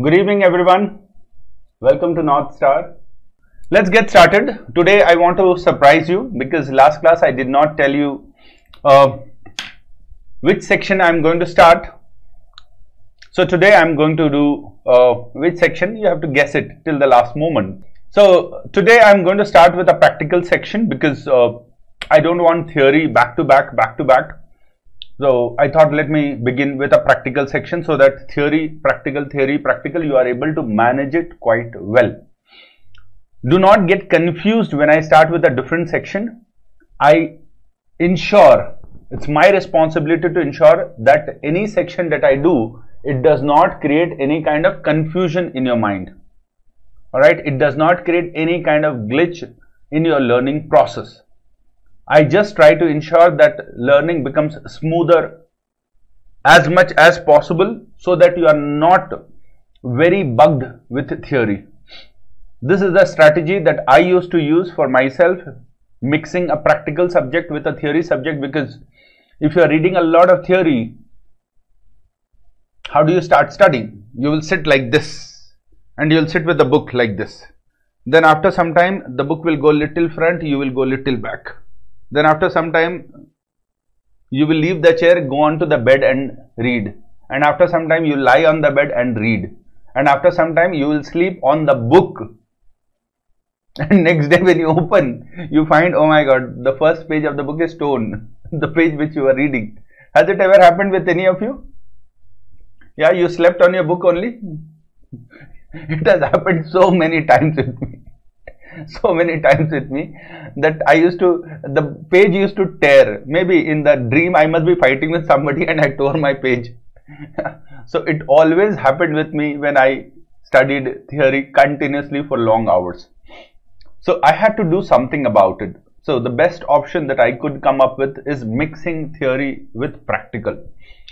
Good evening, everyone. Welcome to North Star. Let's get started. Today, I want to surprise you because last class I did not tell you which section I'm going to start. So today I'm going to do which section. You have to guess it till the last moment. So today I'm going to start with a practical section because I don't want theory back to back. So I thought let me begin with a practical section so that theory, practical, you are able to manage it quite well. Do not get confused when I start with a different section. It's my responsibility to ensure that any section that I do, it does not create any kind of confusion in your mind. Alright, it does not create any kind of glitch in your learning process. I just try to ensure that learning becomes smoother as much as possible so that you are not very bugged with theory. This is the strategy that I used to use for myself, mixing a practical subject with a theory subject, because if you are reading a lot of theory, how do you start studying? You will sit like this and you will sit with the book like this. Then after some time, the book will go little front, you will go little back. Then after some time, you will leave the chair, go on to the bed and read. And after some time, you lie on the bed and read. And after some time, you will sleep on the book. And next day when you open, you find, oh my God, the first page of the book is torn. The page which you are reading. Has it ever happened with any of you? Yeah, you slept on your book only? It has happened so many times with me. So many times with me that the page used to tear. Maybe in the dream I must be fighting with somebody and I tore my page. So it always happened with me when I studied theory continuously for long hours. So I had to do something about it. So the best option that I could come up with is mixing theory with practical.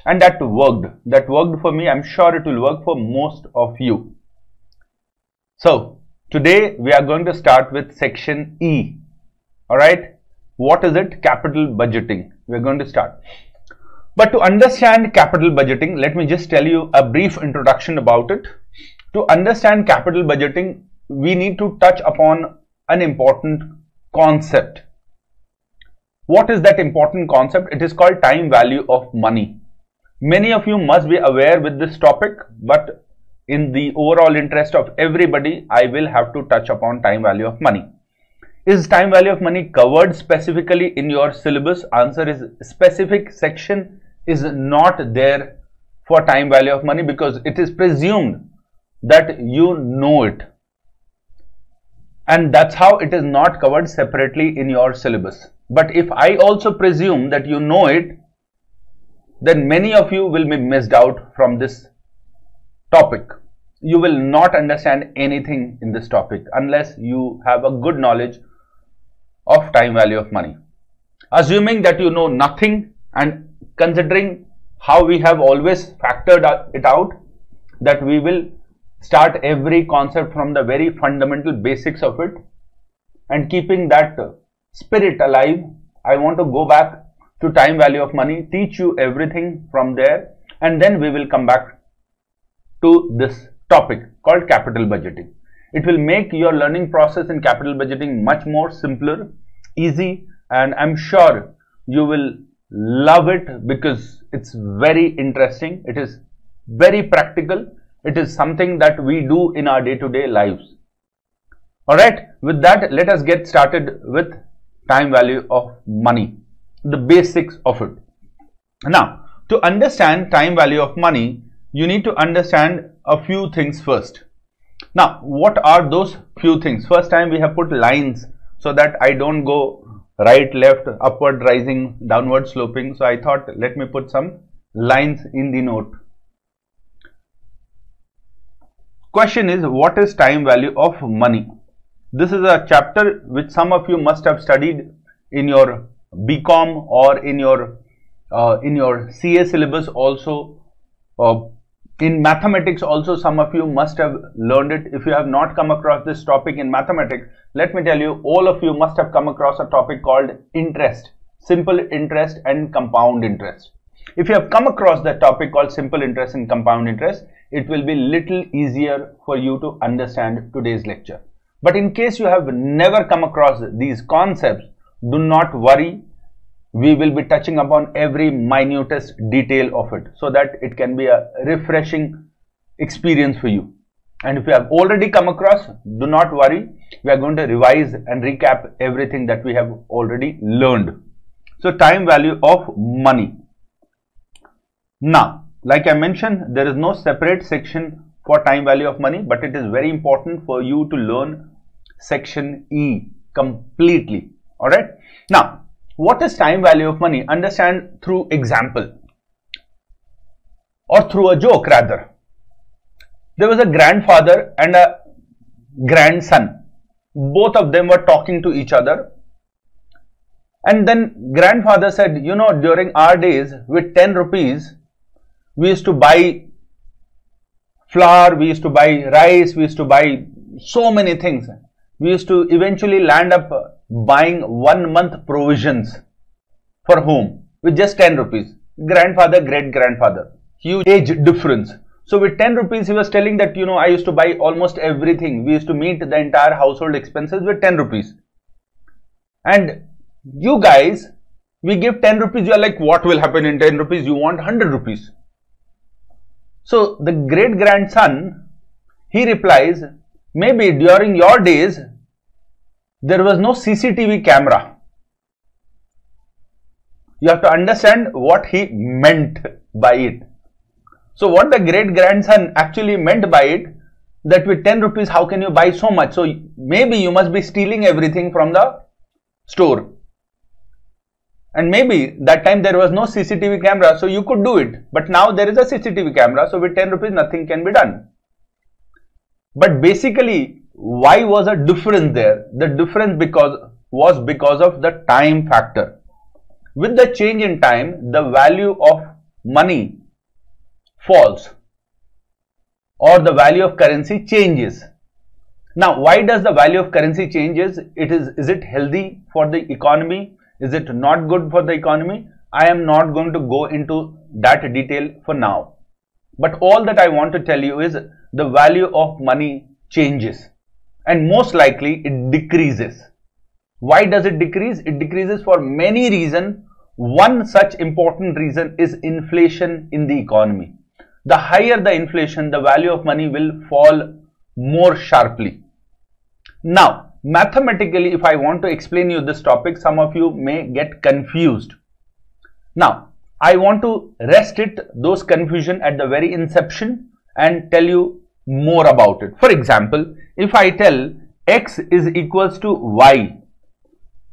And that worked. That worked for me. I'm sure it will work for most of you. So today we are going to start with section E. Alright, what is it? Capital budgeting. We are going to start. But to understand capital budgeting, let me just tell you a brief introduction about it. To understand capital budgeting, we need to touch upon an important concept. What is that important concept? It is called time value of money. Many of you must be aware with this topic, but in the overall interest of everybody, I will have to touch upon time value of money. Is time value of money covered specifically in your syllabus? Answer is specific section is not there for time value of money because it is presumed that you know it. And that's how it is not covered separately in your syllabus. But if I also presume that you know it, then many of you will be missed out from this topic. You will not understand anything in this topic unless you have a good knowledge of time value of money. Assuming that you know nothing and considering how we have always factored it out, that we will start every concept from the very fundamental basics of it, and keeping that spirit alive, I want to go back to time value of money, teach you everything from there, and then we will come back to this topic called capital budgeting. It will make your learning process in capital budgeting much more simpler, easy, and I'm sure you will love it because it's very interesting. It is very practical. It is something that we do in our day-to-day lives. Alright, with that, let us get started with time value of money, the basics of it. Now, to understand time value of money, you need to understand a few things first. Now, what are those few things? First time we have put lines so that I don't go right, left, upward, rising, downward sloping. So I thought, let me put some lines in the note. Question is, what is time value of money? This is a chapter which some of you must have studied in your BCom or in your CA syllabus also. In mathematics also, some of you must have learned it. If you have not come across this topic in mathematics, let me tell you, all of you must have come across a topic called interest, simple interest and compound interest. If you have come across the topic called simple interest and compound interest, it will be little easier for you to understand today's lecture. But in case you have never come across these concepts, do not worry. We will be touching upon every minutest detail of it so that it can be a refreshing experience for you. And if you have already come across, do not worry. We are going to revise and recap everything that we have already learned. So, time value of money. Now, like I mentioned, there is no separate section for time value of money, but it is very important for you to learn section E completely. Alright. Now, what is time value of money? Understand through example or through a joke rather. There was a grandfather and a grandson. Both of them were talking to each other. And then grandfather said, you know, during our days with 10 rupees, we used to buy flour, we used to buy rice, we used to buy so many things. We used to eventually land up buying 1 month provisions for home with just 10 rupees. Grandfather, great grandfather, huge age difference. So with 10 rupees, he was telling that, you know, I used to buy almost everything. We used to meet the entire household expenses with 10 rupees. And you guys, we give 10 rupees, you are like, what will happen in 10 rupees? You want 100 rupees. So the great grandson, he replies, maybe during your days, there was no CCTV camera. You have to understand what he meant by it. So what the great grandson actually meant by it, that with 10 rupees, how can you buy so much? So maybe you must be stealing everything from the store. And maybe that time there was no CCTV camera, so you could do it. But now there is a CCTV camera, so with 10 rupees, nothing can be done. But basically, why was a difference there? The difference was because of the time factor. With the change in time, the value of money falls or the value of currency changes. Now, why does the value of currency changes? Is it healthy for the economy? Is it not good for the economy? I am not going to go into that detail for now. But all that I want to tell you is the value of money changes and most likely it decreases. Why does it decrease? It decreases for many reasons. One such important reason is inflation in the economy. The higher the inflation, the value of money will fall more sharply. Now, mathematically, if I want to explain you this topic, some of you may get confused. Now, I want to rest those confusion at the very inception and tell you more about it. For example, if I tell x is equals to y,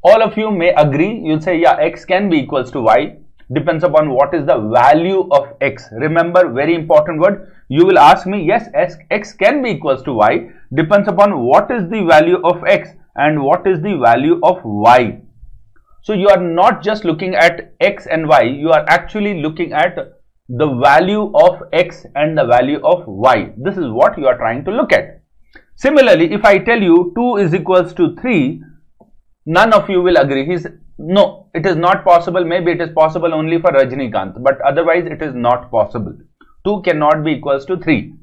all of you may agree, you'll say, yeah, x can be equals to y, depends upon what is the value of x. Remember, very important word, you will ask me, yes, x can be equals to y, depends upon what is the value of x and what is the value of y. So you are not just looking at x and y, you are actually looking at the value of x and the value of y. This is what you are trying to look at. Similarly, if I tell you 2 is equals to 3, none of you will agree. No, it is not possible. Maybe it is possible only for Rajnikant, but otherwise it is not possible. 2 cannot be equals to 3.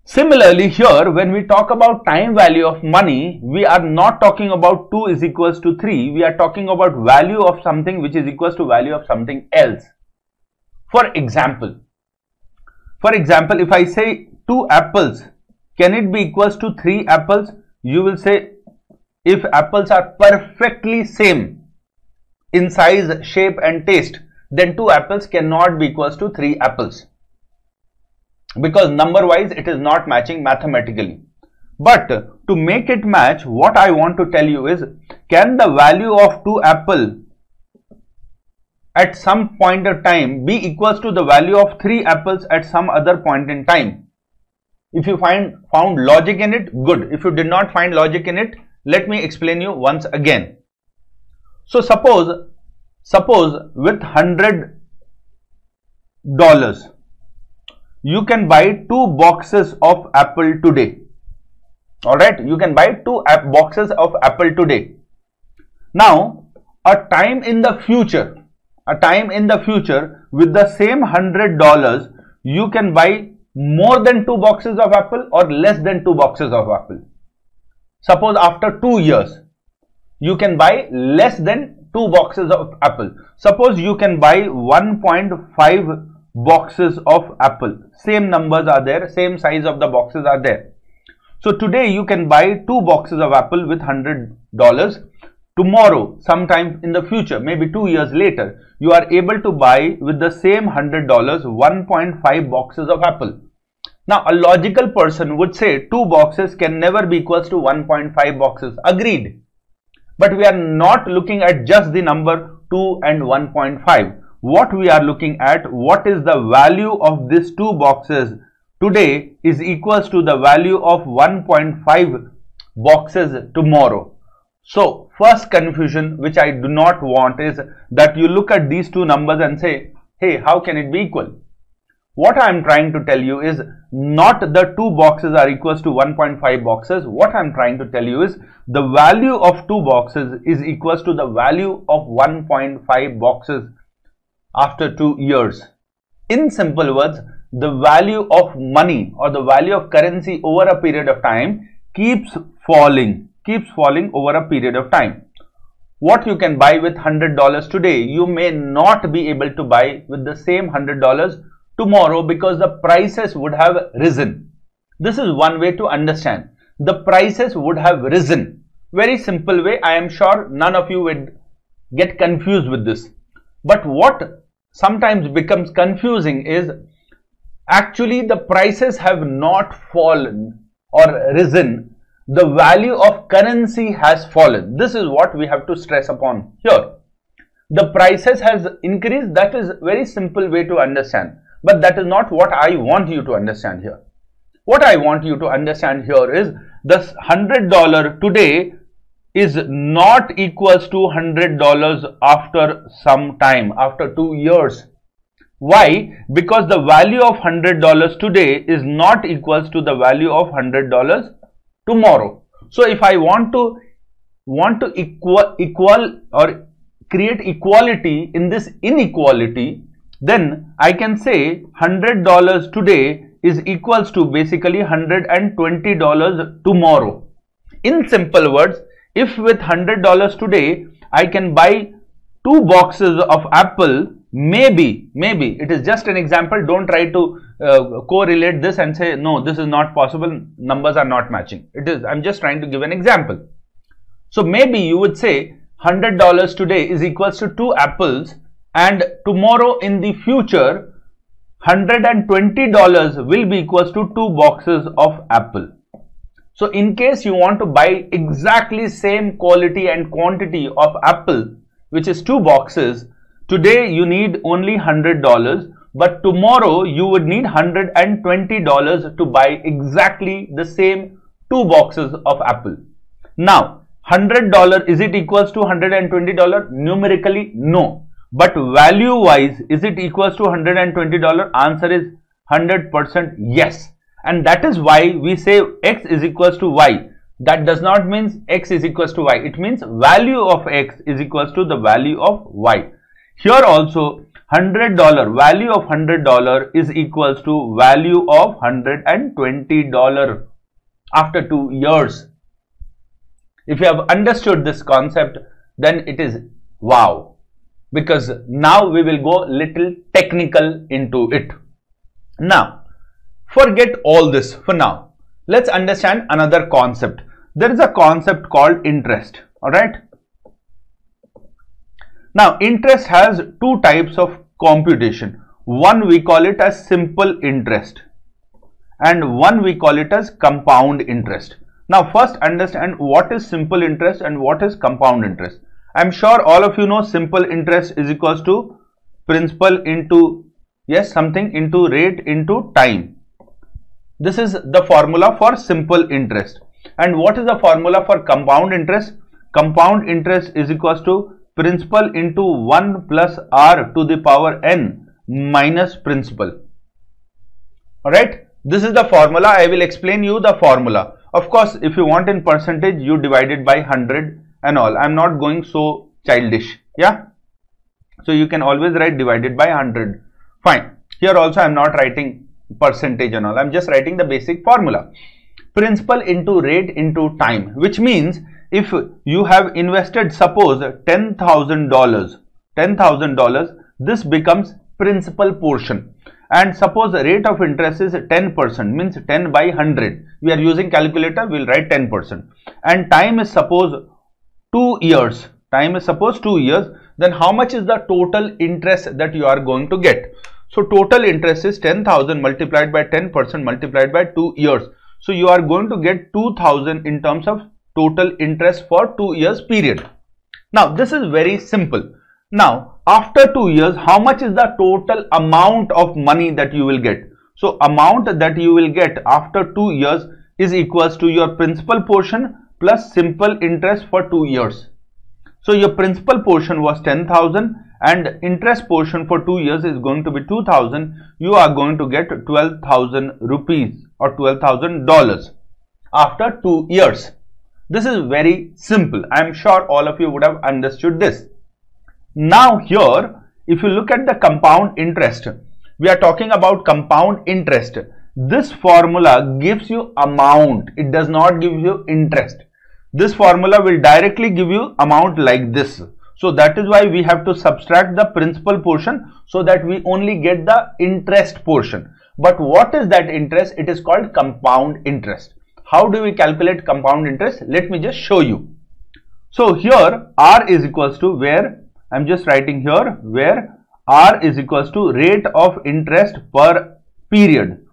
Similarly, here when we talk about time value of money, we are not talking about 2 is equals to 3. We are talking about value of something which is equals to value of something else. For example, if I say 2 apples, can it be equals to 3 apples? You will say, if apples are perfectly same in size, shape and taste, then 2 apples cannot be equals to 3 apples. Because number wise it is not matching mathematically. But to make it match, what I want to tell you is, can the value of 2 apple at some point of time be equals to the value of 3 apples at some other point in time? If you found logic in it, good. If you did not find logic in it, let me explain you once again. So suppose with $100 you can buy 2 boxes of apple today. Alright, you can buy 2 boxes of apple today. Now, a time in the future, a time in the future, with the same $100, you can buy more than 2 boxes of apple or less than 2 boxes of apple. Suppose after 2 years, you can buy less than 2 boxes of apple. Suppose you can buy 1.5 boxes of apple. Same numbers are there, same size of the boxes are there. So today you can buy 2 boxes of apple with $100. Tomorrow, sometime in the future, maybe 2 years later, you are able to buy with the same $100 1.5 boxes of apple. Now, a logical person would say 2 boxes can never be equals to 1.5 boxes. Agreed. But we are not looking at just the number 2 and 1.5. What we are looking at, what is the value of these 2 boxes today is equals to the value of 1.5 boxes tomorrow. So, first confusion which I do not want is that you look at these 2 numbers and say, hey, how can it be equal? What I am trying to tell you is not the 2 boxes are equals to 1.5 boxes. What I am trying to tell you is the value of 2 boxes is equals to the value of 1.5 boxes after 2 years. In simple words, the value of money or the value of currency over a period of time keeps falling over a period of time. What you can buy with $100 today, you may not be able to buy with the same $100 tomorrow because the prices would have risen. This is one way to understand. The prices would have risen. Very simple way. I am sure none of you would get confused with this. But what sometimes becomes confusing is actually the prices have not fallen or risen. The value of currency has fallen. This is what we have to stress upon here. The prices has increased. That is very simple way to understand. But that is not what I want you to understand here. What I want you to understand here is this $100 today is not equals to $100 after some time, after 2 years. Why? Because the value of $100 today is not equals to the value of $100 tomorrow. So if I want to equal or create equality in this inequality, then I can say $100 today is equals to basically $120 tomorrow. In simple words, if with $100 today I can buy 2 boxes of apple, maybe it is just an example. Don't try to correlate this and say no, this is not possible, numbers are not matching. I'm just trying to give an example. So maybe you would say $100 today is equals to 2 apples, and tomorrow in the future $120 will be equals to 2 boxes of apple. So in case you want to buy exactly same quality and quantity of apple, which is 2 boxes, today you need only $100, but tomorrow you would need $120 to buy exactly the same 2 boxes of apple. Now $100, is it equals to $120? Numerically, no. But value wise, is it equals to $120? Answer is 100% yes. And that is why we say x is equals to y. That does not mean x is equals to y. It means value of x is equals to the value of y. Here also $100, value of $100 is equals to value of $120 after 2 years. If you have understood this concept, then it is wow. Because now we will go little technical into it. Now, forget all this for now. Let's understand another concept. There is a concept called interest. Alright. Now, interest has 2 types of computation. One we call it as simple interest, and one we call it as compound interest. Now, first understand what is simple interest and what is compound interest. I am sure all of you know simple interest is equals to principal into, yes, something into rate into time. This is the formula for simple interest. And what is the formula for compound interest? Compound interest is equals to principal into 1 plus r to the power n minus principal. Alright, this is the formula. I will explain you the formula. Of course, if you want in percentage, you divide it by 100 and all. I am not going so childish. Yeah. So you can always write divided by 100. Fine. Here also I am not writing percentage and all. I am just writing the basic formula. Principal into rate into time, which means if you have invested, suppose $10,000, this becomes principal portion. And suppose the rate of interest is 10%, means 10 by 100. We are using calculator, we will write 10%. And time is suppose 2 years. Time is suppose 2 years. Then how much is the total interest that you are going to get? So total interest is 10,000 multiplied by 10% multiplied by 2 years. So you are going to get 2,000 in terms of total interest for 2 years period. Now this is very simple. Now after 2 years, how much is the total amount of money that you will get? So amount that you will get after 2 years is equals to your principal portion plus simple interest for 2 years. So your principal portion was 10,000 and interest portion for 2 years is going to be 2,000. You are going to get 12,000 rupees or $12,000 after 2 years. This is very simple. I am sure all of you would have understood this. Now here, if you look at the compound interest, we are talking about compound interest. This formula gives you amount. It does not give you interest. This formula will directly give you amount like this. So that is why we have to subtract the principal portion so that we only get the interest portion. But what is that interest? It is called compound interest. How do we calculate compound interest? Let me just show you. So here R is equals to, where I am just writing here, where R is equals to rate of interest per period.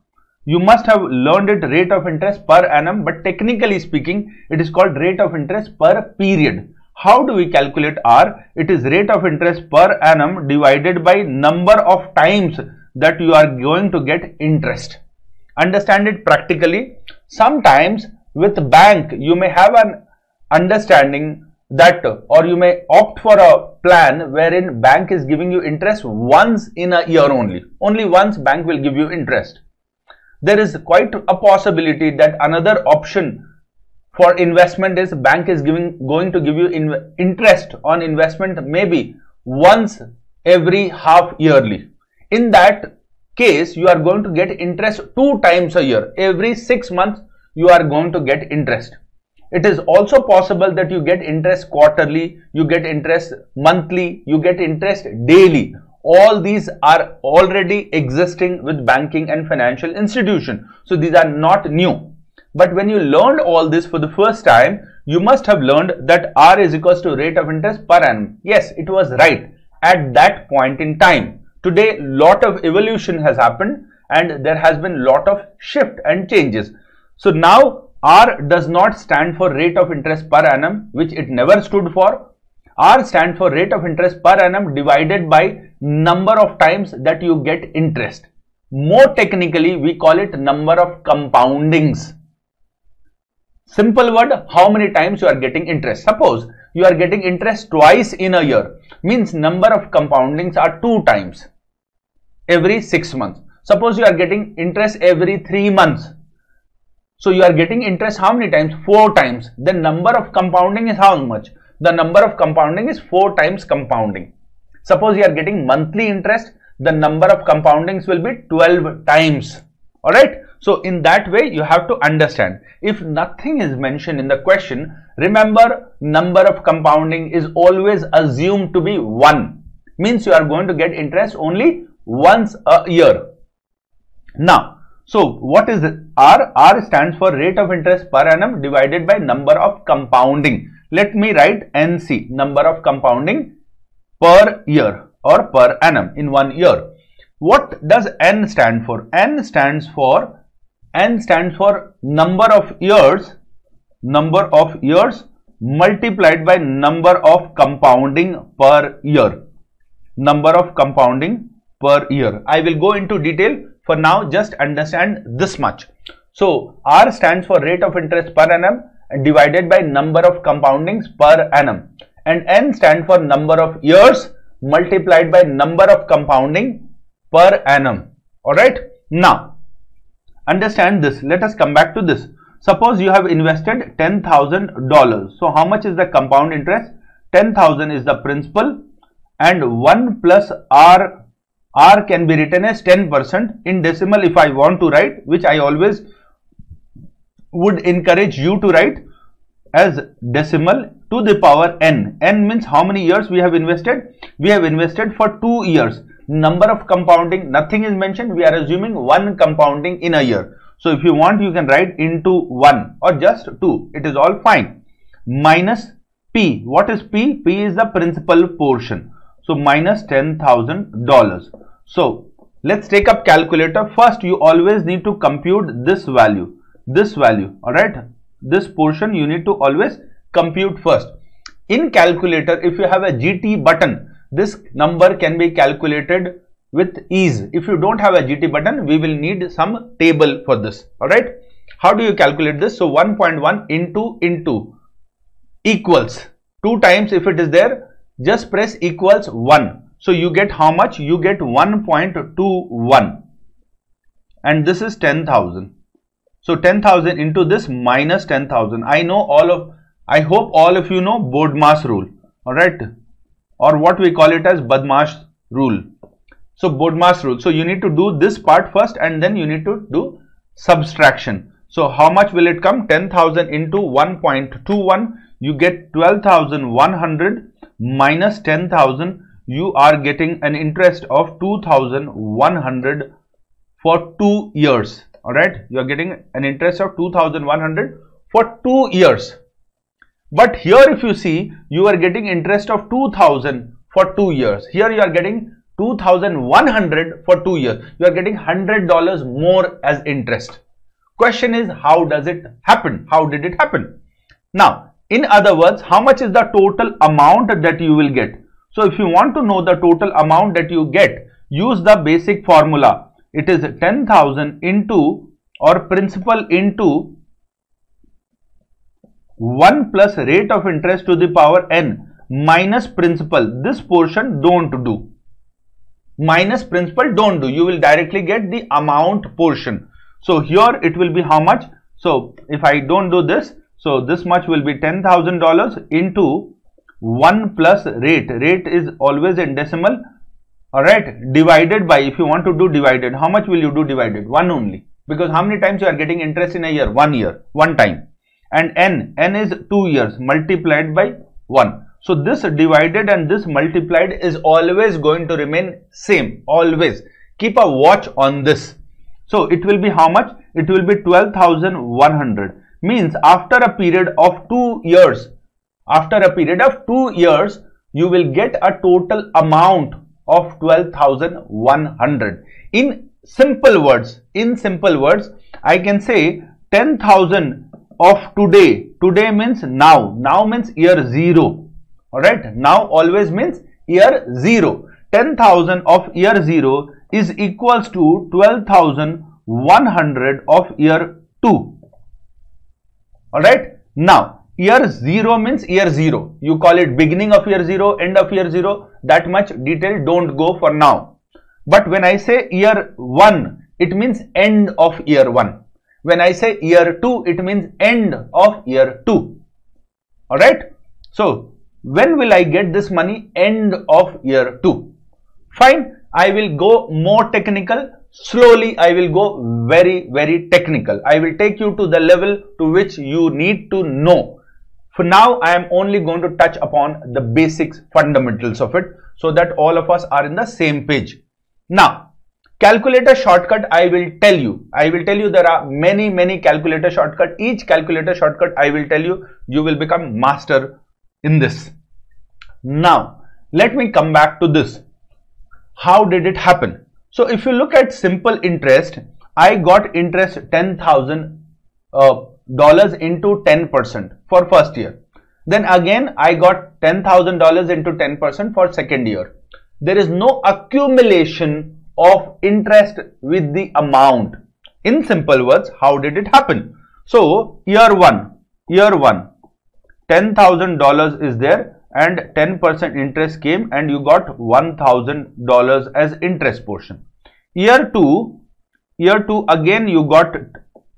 You must have learned it rate of interest per annum, but technically speaking, it is called rate of interest per period. How do we calculate R? It is rate of interest per annum divided by number of times that you are going to get interest. Understand it practically. Sometimes with bank, you may have an understanding that, or you may opt for a plan wherein bank is giving you interest once in a year only. Only once bank will give you interest. There is quite a possibility that another option for investment is bank is going to give you interest on investment maybe once every half yearly. In that case, you are going to get interest 2 times a year. Every 6 months, you are going to get interest. It is also possible that you get interest quarterly, you get interest monthly, you get interest daily. All these are already existing with banking and financial institution. So these are not new. But when you learned all this for the first time, you must have learned that R is equals to rate of interest per annum. Yes, it was right at that point in time. Today, lot of evolution has happened and there has been lot of shift and changes. So now R does not stand for rate of interest per annum, which it never stood for. R stands for rate of interest per annum divided by number of times that you get interest. More technically, we call it number of compoundings. Simple word, how many times you are getting interest. Suppose you are getting interest twice in a year, means number of compoundings are 2 times every 6 months. Suppose you are getting interest every 3 months. So you are getting interest how many times? 4 times. The number of compounding is how much? The number of compounding is 4 times compounding. Suppose you are getting monthly interest, the number of compoundings will be 12 times. Alright. So in that way, you have to understand. If nothing is mentioned in the question, remember number of compounding is always assumed to be 1. Means you are going to get interest only once a year. Now, so what is R? R stands for rate of interest per annum divided by number of compounding. Let me write NC, number of compounding per year or per annum in 1 year. What does N stand for? N stands for number of years multiplied by number of compounding per year. Number of compounding per year. I will go into detail. For now, just understand this much. So R stands for rate of interest per annum divided by number of compoundings per annum, and N stands for number of years multiplied by number of compounding per annum. Alright. Now, understand this. Let us come back to this. Suppose you have invested $10,000. So how much is the compound interest? 10,000 is the principal and 1 plus R can be written as 10%. In decimal, if I want to write, which I always would encourage you to write as decimal, to the power n. N means how many years we have invested? We have invested for 2 years. Number of compounding, nothing is mentioned. We are assuming 1 compounding in a year. So if you want, you can write into 1 or just 2. It is all fine. Minus P. What is P? P is the principal portion. So minus $10,000. So let's take up calculator. First, you always need to compute this value. All right. This portion you need to always compute first. In calculator, if you have a GT button, this number can be calculated with ease. If you don't have a GT button, we will need some table for this. All right. How do you calculate this? So 1.1 into equals 2 times. If it is there, just press equals 1. So you get how much? You get 1.21, and this is 10,000. So 10,000 into this minus 10,000. I hope all of you know BODMAS rule. All right, or what we call it as BODMAS rule. So BODMAS rule. So you need to do this part first, and then you need to do subtraction. So how much will it come? 10,000 into 1.21. You get 12,100 minus 10,000. You are getting an interest of 2,100 for 2 years. All right, you are getting an interest of 2,100 for 2 years. But here, if you see, you are getting interest of 2,000 for 2 years. Here you are getting 2,100 for 2 years. You are getting $100 more as interest. Question is, how does it happen? How did it happen? Now, in other words, how much is the total amount that you will get? So if you want to know the total amount that you get, use the basic formula. It is 10,000 into, or principal into 1 plus rate of interest to the power n minus principal. This portion don't do. Minus principal don't do. You will directly get the amount portion. So here it will be how much? So if I don't do this, so this much will be $10,000 into 1 plus rate. Rate is always in decimal. All right, divided by, if you want to do divided, how much will you do divided? 1 only, because how many times you are getting interest in a year? 1 year, 1 time. And n is 2 years multiplied by 1. So this divided and this multiplied is always going to remain same. Always keep a watch on this. So it will be how much? It will be 12,100. Means after a period of 2 years, you will get a total amount of 12,100. In simple words, I can say 10,000 of today. Today means now. Now means year 0. All right. Now always means year 0. 10,000 of year 0 is equals to 12,100 of year 2. All right. Now year 0 means year 0. You call it beginning of year 0, end of year 0. That much detail don't go for now. But when I say year 1, it means end of year 1. When I say year 2, it means end of year 2. All right. So when will I get this money? End of year 2. Fine. I will go more technical. Slowly I will go very, very technical. I will take you to the level to which you need to know. For now, I am only going to touch upon the basics, fundamentals of it, so that all of us are in the same page. Now, calculator shortcut, I will tell you there are many calculator shortcut. Each calculator shortcut I will tell you, you will become master in this. Now, let me come back to this. How did it happen? So if you look at simple interest, I got interest $10,000 into 10% for first year. Then again I got $10,000 into 10% for second year. There is no accumulation of interest with the amount. In simple words, how did it happen? So year one, $10,000 is there and 10% interest came and you got $1,000 as interest portion. Year two again you got,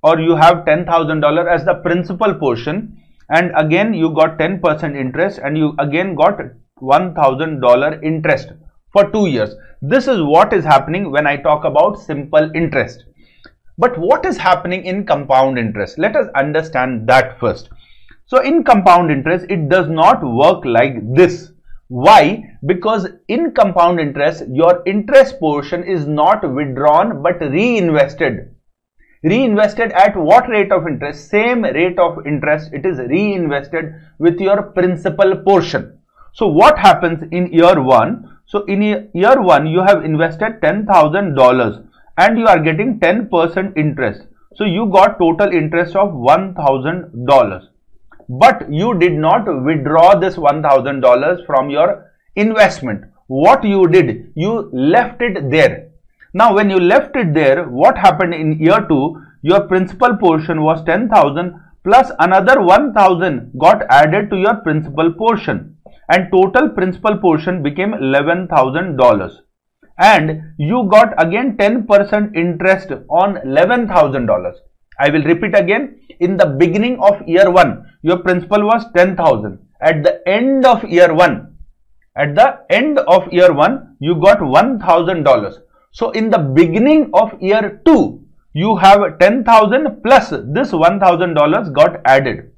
or you have $10,000 as the principal portion, and again you got 10% interest and you again got $1,000 interest for 2 years. This is what is happening when I talk about simple interest. But what is happening in compound interest? Let us understand that first. So in compound interest, it does not work like this. Why? Because in compound interest, your interest portion is not withdrawn but reinvested. Reinvested at what rate of interest? Same rate of interest. It is reinvested with your principal portion. So what happens in year 1? So in year 1, you have invested $10,000 and you are getting 10% interest. So you got total interest of $1,000. But you did not withdraw this $1,000 from your investment. What you did? You left it there. Now, when you left it there, what happened in year 2? Your principal portion was 10,000 plus another 1,000 got added to your principal portion, and total principal portion became $11,000. And you got again 10% interest on $11,000. I will repeat again. In the beginning of year 1, your principal was 10,000. At the end of year 1, you got $1,000. So in the beginning of year 2, you have 10,000 plus this $1,000 got added.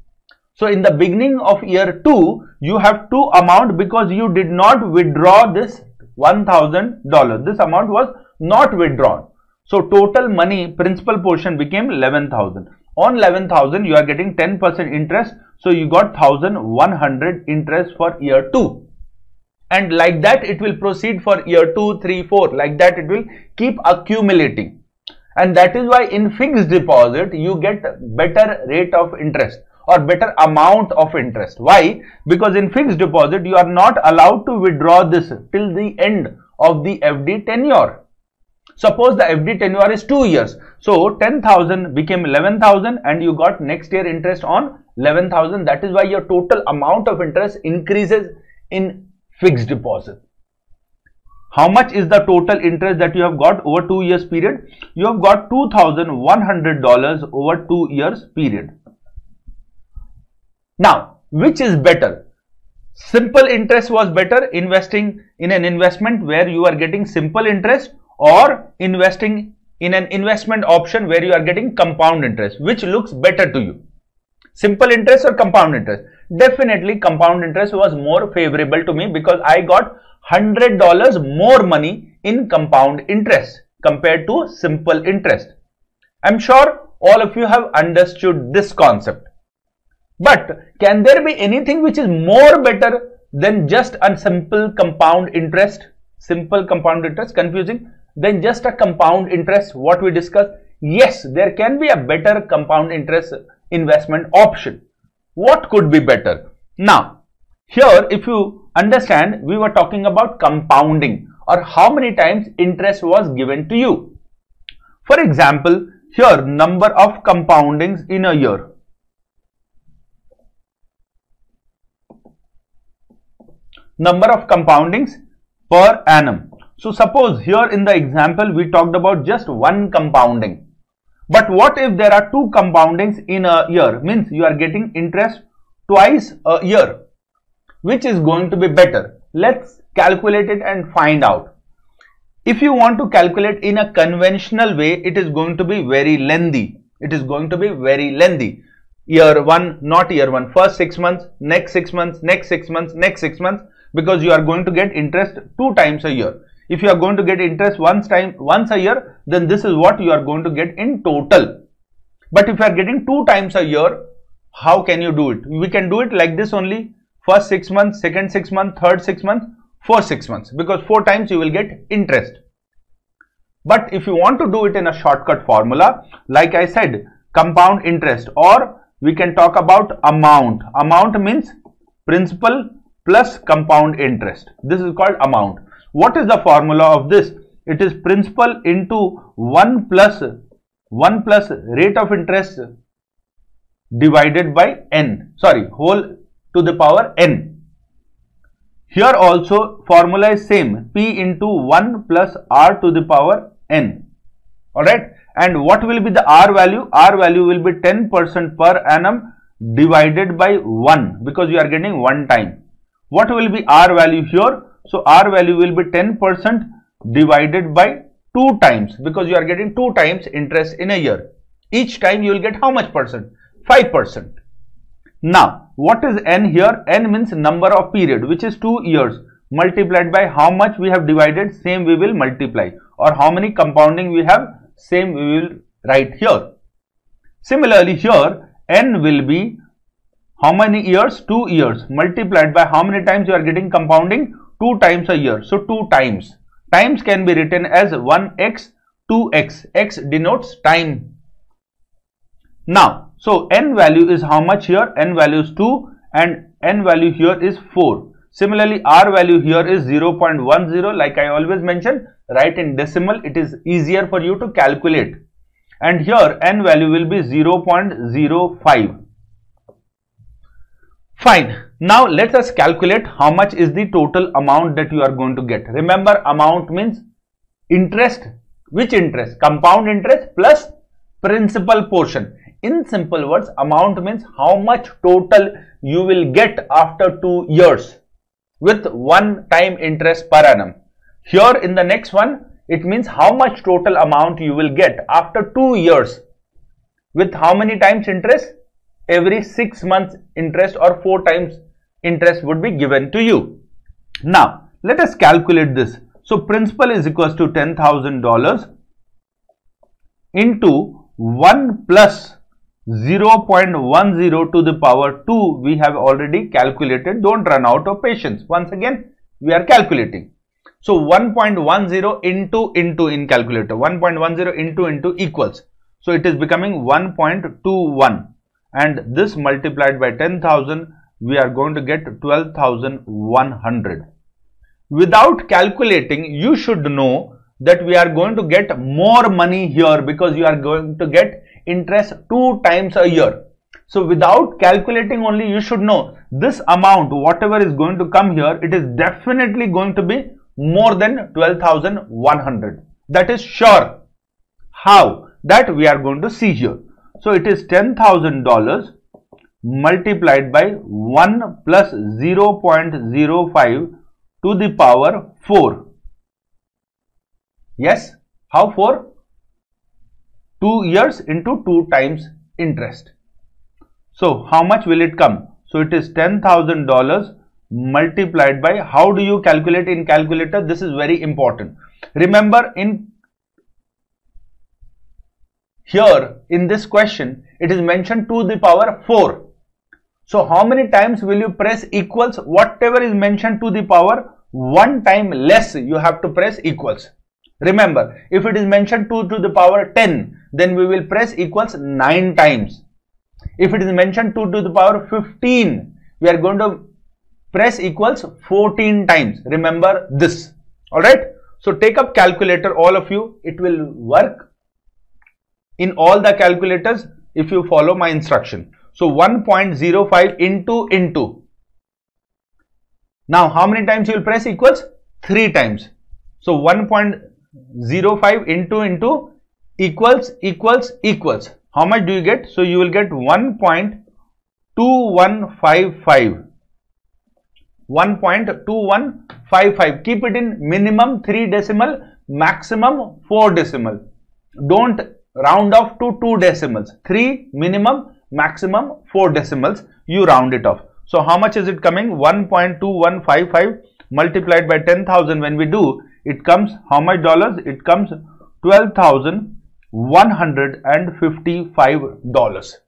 So in the beginning of year 2, you have two amount because you did not withdraw this $1,000. This amount was not withdrawn. So total money principal portion became 11,000. On 11,000, you are getting 10% interest. So you got 1,100 interest for year 2. And like that, it will proceed for year 2, 3, 4. Like that, it will keep accumulating. And that is why in fixed deposit, you get better rate of interest or better amount of interest. Why? Because in fixed deposit, you are not allowed to withdraw this till the end of the FD tenure. Suppose the FD tenure is 2 years. So 10,000 became 11,000 and you got next year interest on 11,000. That is why your total amount of interest increases in fixed deposit. How much is the total interest that you have got over 2 years period? You have got $2,100 over 2 years period. Now, which is better? Simple interest was better, investing in an investment where you are getting simple interest, or investing in an investment option where you are getting compound interest. Which looks better to you? Simple interest or compound interest? Definitely compound interest was more favorable to me because I got $100 more money in compound interest compared to simple interest. I'm sure all of you have understood this concept. But can there be anything which is more better than just a simple compound interest? Simple compound interest, confusing, than just a compound interest, what we discussed? Yes, there can be a better compound interest investment option. What could be better? Now, here if you understand, we were talking about compounding or how many times interest was given to you. For example, here number of compoundings in a year. Number of compoundings per annum. So suppose here in the example we talked about just one compounding. But what if there are two compoundings in a year? Means you are getting interest twice a year. Which is going to be better? Let's calculate it and find out. If you want to calculate in a conventional way, it is going to be very lengthy. It is going to be very lengthy. Year 1, not year 1. First 6 months, next 6 months, next 6 months, next 6 months. Because you are going to get interest 2 times a year. If you are going to get interest once a year, then this is what you are going to get in total. But if you are getting 2 times a year, how can you do it? We can do it like this only. First 6 months, second 6 months, third 6 months, fourth 6 months. Because 4 times you will get interest. But if you want to do it in a shortcut formula, like I said, compound interest, or we can talk about amount. Amount means principal plus compound interest. This is called amount. What is the formula of this? It is principal into 1 plus rate of interest divided by n. Sorry, whole to the power n. Here also formula is same. P into 1 plus r to the power n. Alright. And what will be the r value? R value will be 10% per annum divided by 1 because you are getting one time. What will be R value here? So R value will be 10% divided by 2 times, because you are getting 2 times interest in a year. Each time you will get how much percent? 5%. Now, what is N here? N means number of period, which is 2 years, multiplied by how much we have divided, same we will multiply, or how many compounding we have, same we will write here. Similarly, here N will be how many years? 2 years, multiplied by how many times you are getting compounding? 2 times a year. So 2 times. Times can be written as 1x, 2x. X denotes time. Now, so N value is how much here? N value is 2 and N value here is 4. Similarly, R value here is 0.10. Like I always mention, write in decimal. It is easier for you to calculate. And here N value will be 0.05. Fine. Now let us calculate how much is the total amount that you are going to get. Remember, amount means interest. Which interest? Compound interest plus principal portion. In simple words, amount means how much total you will get after 2 years with 1 time interest per annum. Here in the next one, it means how much total amount you will get after 2 years with how many times interest? Every 6 months interest, or 4 times interest would be given to you. Now, let us calculate this. So, principal is equals to $10,000 into 1 plus 0.10 to the power 2 we have already calculated. Don't run out of patience. Once again, we are calculating. So, 1.10 into in calculator. 1.10 into equals. So, it is becoming 1.21. And this multiplied by 10,000, we are going to get 12,100. Without calculating, you should know that we are going to get more money here, because you are going to get interest 2 times a year. So without calculating only, you should know this amount, whatever is going to come here, it is definitely going to be more than 12,100. That is sure. How? That we are going to see here. So it is $10,000 multiplied by 1 plus 0.05 to the power 4. Yes, how 4? 2 years into 2 times interest. So how much will it come? So it is $10,000 multiplied by, how do you calculate in calculator? This is very important. Remember, here in this question, it is mentioned to the power 4. So how many times will you press equals? Whatever is mentioned to the power 1 time less, you have to press equals. Remember, if it is mentioned 2 to the power 10, then we will press equals 9 times. If it is mentioned 2 to the power 15, we are going to press equals 14 times. Remember this. Alright. So take up calculator, all of you. It will work in all the calculators if you follow my instruction. So 1.05 into. Now how many times you will press equals? 3 times. So 1.05 into equals. How much do you get? So you will get 1.2155. 1.2155. Keep it in minimum 3 decimal, maximum 4 decimal. Don't round off to 2 decimals. 3 minimum, maximum 4 decimals. You round it off. So how much is it coming? 1.2155 multiplied by 10,000. When we do, it comes how much dollars? It comes $12,155.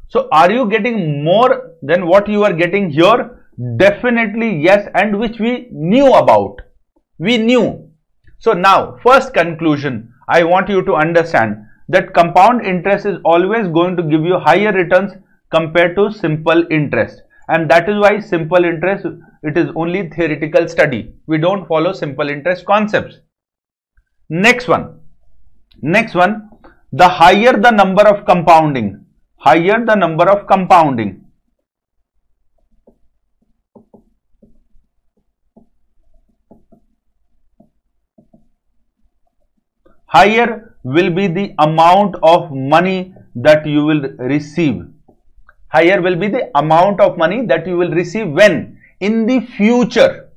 So are you getting more than what you are getting here? Definitely yes, and which we knew about. We knew. So now, first conclusion, I want you to understand that compound interest is always going to give you higher returns compared to simple interest. And that is why simple interest, it is only theoretical study. We don't follow simple interest concepts. Next one, the higher the number of compounding, higher the higher will be the amount of money that you will receive. Higher will be the amount of money that you will receive when? in the future,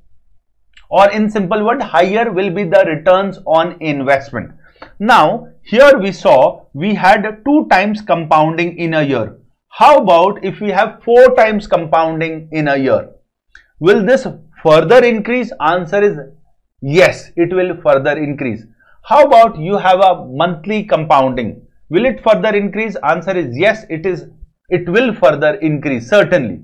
or in simple word, higher will be the returns on investment. Now here we saw we had 2 times compounding in a year. How about if we have 4 times compounding in a year? Will this further increase? Answer is yes, it will further increase. How about you have a monthly compounding? Will it further increase? Answer is yes, it will further increase, certainly.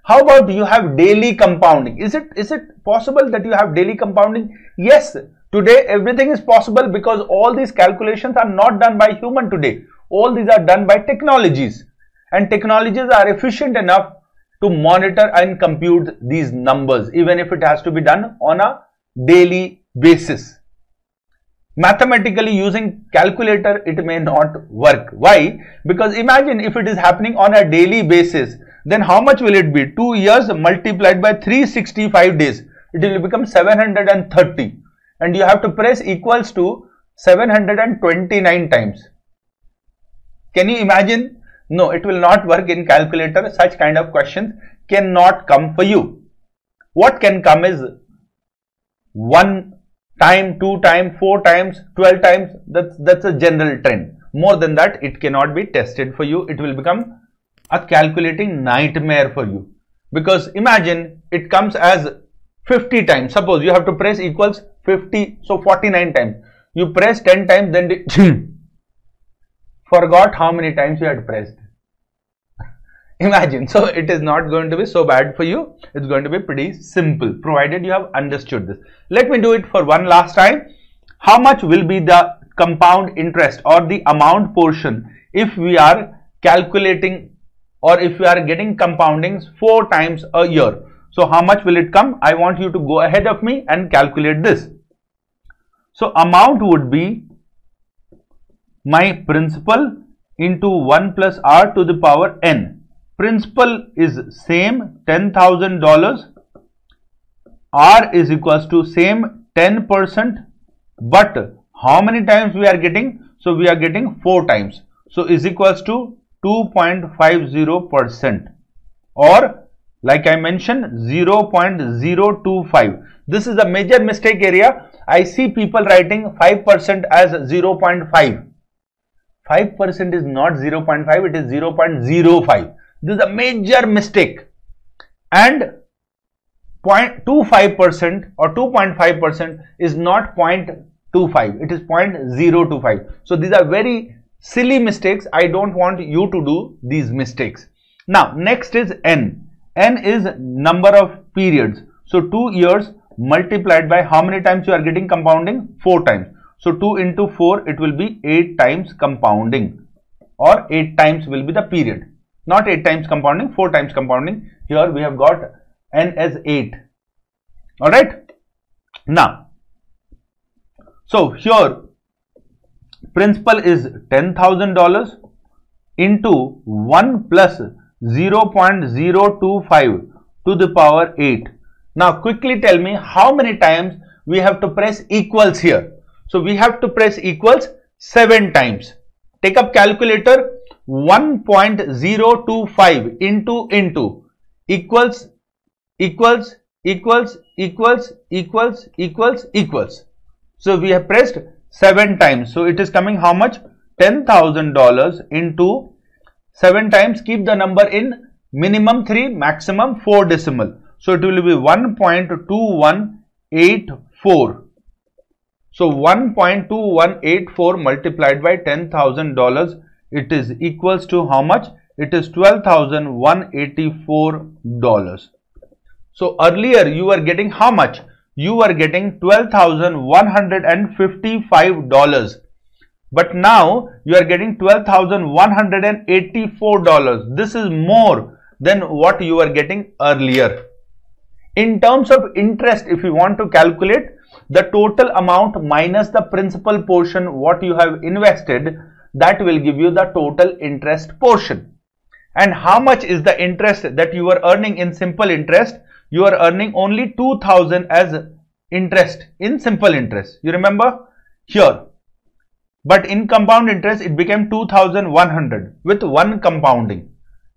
How about you have daily compounding? Is it possible that you have daily compounding? Yes, today everything is possible because all these calculations are not done by human today. All these are done by technologies, and technologies are efficient enough to monitor and compute these numbers, even if it has to be done on a daily basis. Mathematically, using calculator, it may not work. Why? Because imagine if it is happening on a daily basis, then how much will it be? 2 years multiplied by 365 days. It will become 730. And you have to press equals to 729 times. Can you imagine? No, it will not work in calculator. Such kind of questions cannot come for you. What can come is 1 time, 2 times, 4 times, 12 times. That's a general trend. More than that, it cannot be tested for you. It will become a calculating nightmare for you, because imagine it comes as 50 times. Suppose you have to press equals 50, so 49 times. You press 10 times, then forgot how many times you had pressed. Imagine. So it is not going to be so bad for you. It's going to be pretty simple, provided you have understood this. Let me do it for one last time. How much will be the compound interest or the amount portion if we are calculating, or if we are getting compoundings 4 times a year? So how much will it come? I want you to go ahead of me and calculate this. So amount would be my principal into 1 plus r to the power n. Principal is same, $10,000. R is equals to same 10%, but how many times we are getting? So we are getting 4 times. So is equals to 2.50%, or like I mentioned, 0.025. This is a major mistake area. I see people writing 5% as 0.5. 5% is not 0.5, it is 0.05. This is a major mistake. And 0.25% or 2.5% is not 0.25, it is 0.025. So these are very silly mistakes. I don't want you to do these mistakes. Now next is n. N is number of periods. So 2 years multiplied by how many times you are getting compounding? 4 times. So 2 into 4, it will be 8 times compounding, or 8 times will be the period. Not 8 times compounding, 4 times compounding. Here we have got n as 8. Alright. Now, so here principal is $10,000 into 1 plus 0.025 to the power 8. Now quickly tell me how many times we have to press equals here. So we have to press equals 7 times. Take up calculator. 1.025 into equals. So we have pressed 7 times. So it is coming how much? $10,000 into 7 times. Keep the number in minimum 3, maximum 4 decimal. So it will be 1.2184. So 1.2184 multiplied by $10,000, it is equals to how much? It is $12,184. So earlier you were getting how much? You were getting $12,155. But now you are getting $12,184. This is more than what you were getting earlier. In terms of interest, if you want to calculate the total amount minus the principal portion what you have invested, that will give you the total interest portion. And how much is the interest that you are earning in simple interest? You are earning only 2,000 as interest in simple interest. You remember here. But in compound interest, it became 2,100 with one compounding.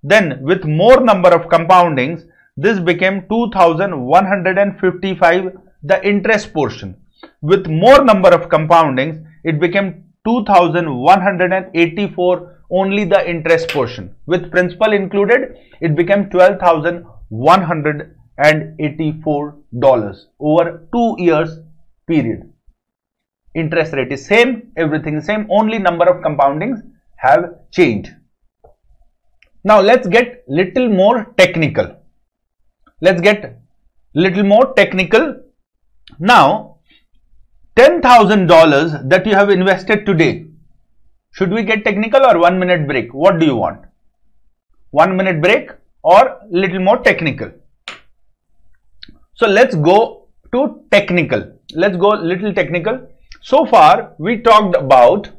Then with more number of compoundings, this became 2155, the interest portion. With more number of compoundings, it became 2184, only the interest portion. With principal included, it became $12,184 over 2 years period. Interest rate is same, everything is same, only number of compoundings have changed. Now let's get little more technical. Now, $10,000 that you have invested today. Should we get technical or 1 minute break? What do you want? 1 minute break or little more technical? So let's go to technical. Let's go little technical. So far we talked about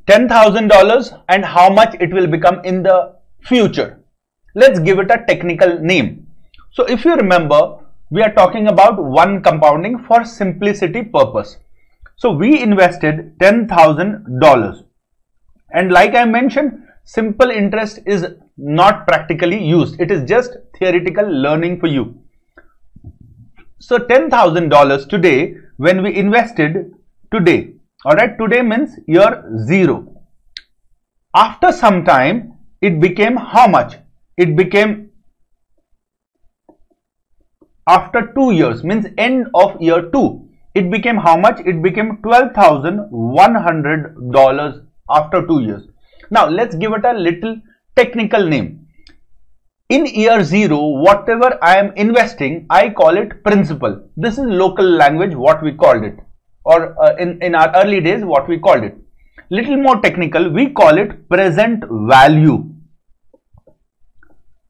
$10,000 and how much it will become in the future. Let's give it a technical name. So if you remember, we are talking about one compounding for simplicity purpose. So we invested $10,000, and like I mentioned, simple interest is not practically used. It is just theoretical learning for you. So $10,000 today, when we invested today, alright, today means year 0. After some time, it became how much? It became after 2 years, means end of year 2. It became how much? It became $12,100 after 2 years. Now let's give it a little technical name. In year 0, whatever I am investing, I call it principal. This is local language what we called it, or in our early days what we called it. Little more technical, we call it present value.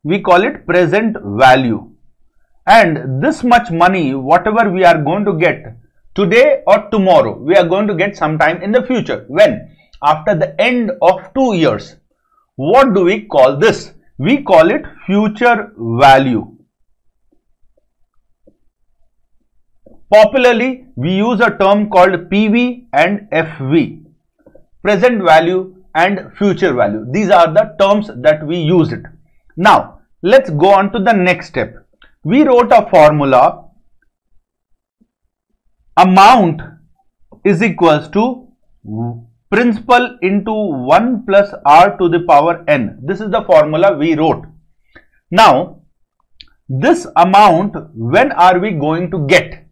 We call it present value. And this much money, whatever we are going to get today or tomorrow, we are going to get sometime in the future. When? After the end of 2 years. What do we call this? We call it future value. Popularly, we use a term called PV and FV. Present value and future value. These are the terms that we use it. Now, let's go on to the next step. We wrote a formula. Amount is equals to principal into 1 plus r to the power n. This is the formula we wrote. Now, this amount, when are we going to get?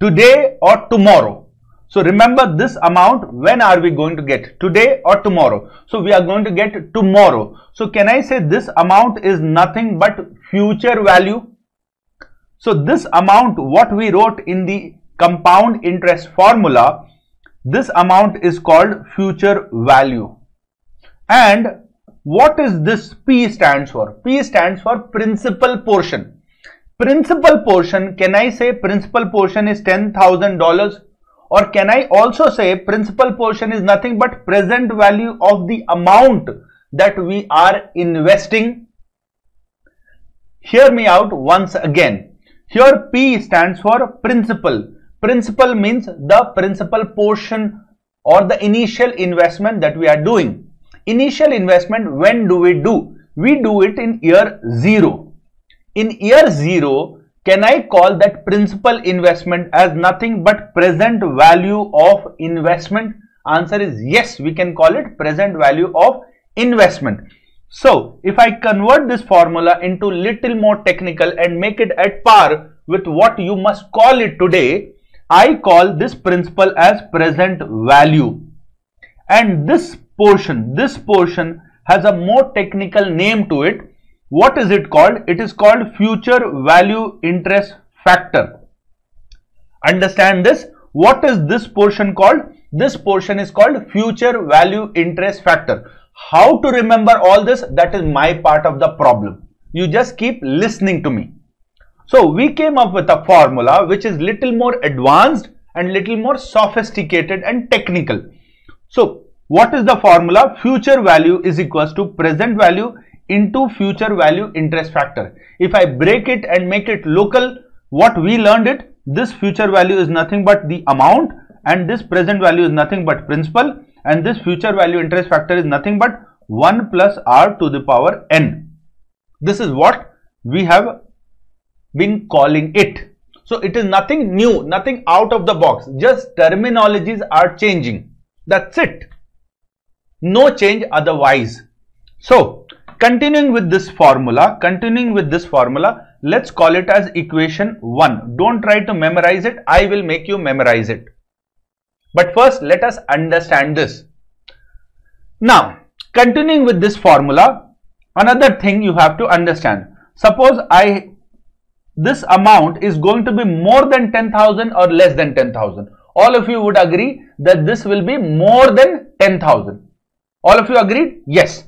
Today or tomorrow? So remember this amount, when are we going to get? Today or tomorrow? So we are going to get tomorrow. So can I say this amount is nothing but future value? So this amount, what we wrote in the compound interest formula, this amount is called future value. And what is this P stands for? P stands for principal portion. Principal portion, can I say principal portion is $10,000? Or can I also say principal portion is nothing but present value of the amount that we are investing? Hear me out once again. Here P stands for principal. Principal means the principal portion or the initial investment that we are doing. Initial investment, when do? We do it in year 0. In year 0, can I call that principal investment as nothing but present value of investment? Answer is yes, we can call it present value of investment. So, if I convert this formula into little more technical and make it at par with what you must call it today, I call this principal as present value. And this portion has a more technical name to it. What is it called? It is called future value interest factor. Understand this? What is this portion called? This portion is called future value interest factor. How to remember all this? That is my part of the problem. You just keep listening to me. So we came up with a formula which is little more advanced and little more sophisticated and technical. So what is the formula? Future value is equals to present value into future value interest factor. If I break it and make it local, what we learned it, this future value is nothing but the amount, and this present value is nothing but principal, and this future value interest factor is nothing but 1 plus r to the power n. This is what we have been calling it. So it is nothing new, nothing out of the box, just terminologies are changing. That's it. No change otherwise. So continuing with this formula, let's call it as equation 1. Don't try to memorize it. I will make you memorize it. But first, let us understand this. Now, continuing with this formula, another thing you have to understand. Suppose this amount is going to be more than 10,000 or less than 10,000. All of you would agree that this will be more than 10,000. All of you agreed? Yes.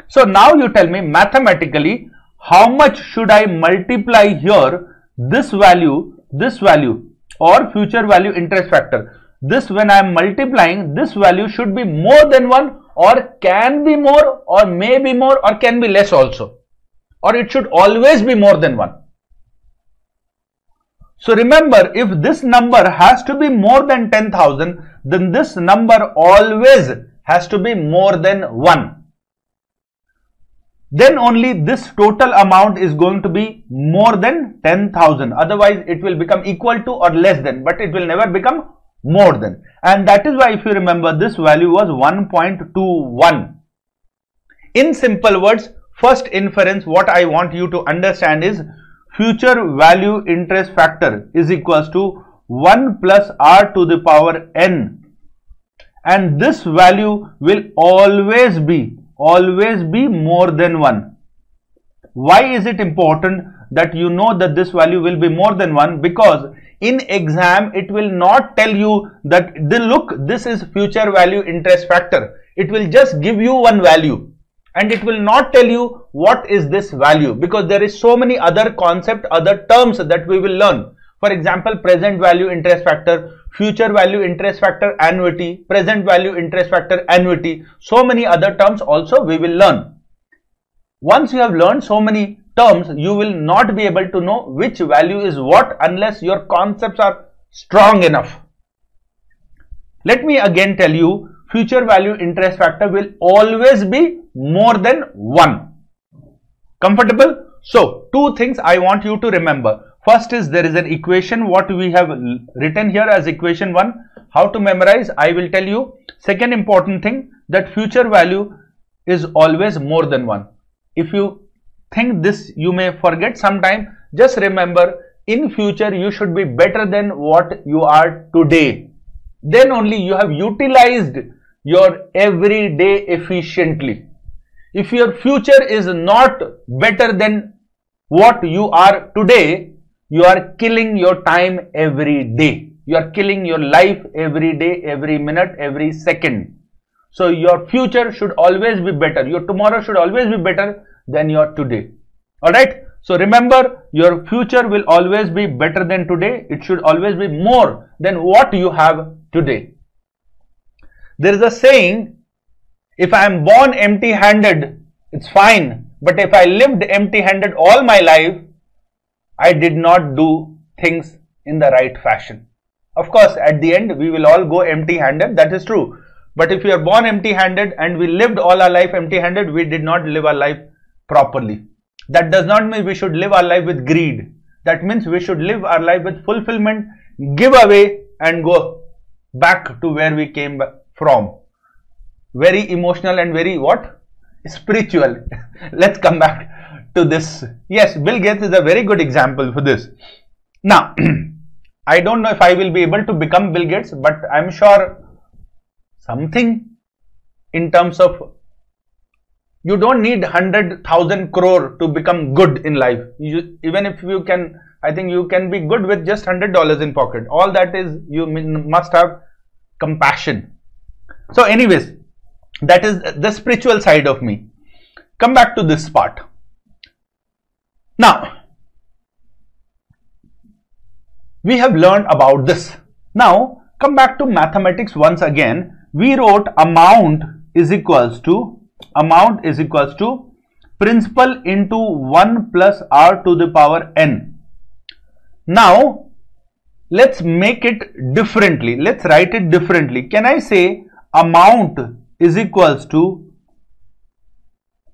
So now you tell me mathematically, how much should I multiply here this value or future value interest factor? This, when I am multiplying, this value should be more than 1 or can be more or may be more or can be less also. Or it should always be more than 1. So remember, if this number has to be more than 10,000, then this number always has to be more than 1. Then only this total amount is going to be more than 10,000. Otherwise, it will become equal to or less than, but it will never become more than. And that is why, if you remember, this value was 1.21. In simple words, first inference, what I want you to understand is future value interest factor is equals to 1 plus r to the power n. And this value will always be more than 1. Why is it important that you know that this value will be more than 1? Because in exam it will not tell you that look, this is future value interest factor. It will just give you one value and it will not tell you what is this value, because there is so many other concepts, other terms that we will learn. For example, present value interest factor, future value interest factor annuity, present value interest factor annuity, so many other terms also we will learn. Once you have learned so many terms, you will not be able to know which value is what unless your concepts are strong enough. Let me again tell you, future value interest factor will always be more than 1. Comfortable? So, two things I want you to remember. First is there is an equation, what we have written here as equation 1. How to memorize, I will tell you. Second important thing, that future value is always more than 1. If you think this, you may forget sometime. Just remember, in future you should be better than what you are today. Then only you have utilized your everyday efficiently. If your future is not better than what you are today, you are killing your time every day. You are killing your life every day, every minute, every second. So your future should always be better. Your tomorrow should always be better than your today. Alright. So remember, your future will always be better than today. It should always be more than what you have today. There is a saying, if I am born empty-handed, it's fine. But if I lived empty-handed all my life, I did not do things in the right fashion. Of course, at the end, we will all go empty-handed. That is true. But if we are born empty-handed and we lived all our life empty-handed, we did not live our life properly. That does not mean we should live our life with greed. That means we should live our life with fulfillment, give away and go back to where we came from. Very emotional and very what? Spiritual. Let's come back to this. Yes, Bill Gates is a very good example for this. Now, I don't know if I will be able to become Bill Gates, but I'm sure something in terms of, you don't need 100,000 crore to become good in life. Even if you can, I think you can be good with just $100 in pocket. All that is, you must have compassion. So anyways, that is the spiritual side of me. Come back to this part. Now, we have learned about this. Now, come back to mathematics once again. We wrote amount is equals to principal into 1 plus r to the power n. Now, let's make it differently. Let's write it differently. Can I say amount is equals to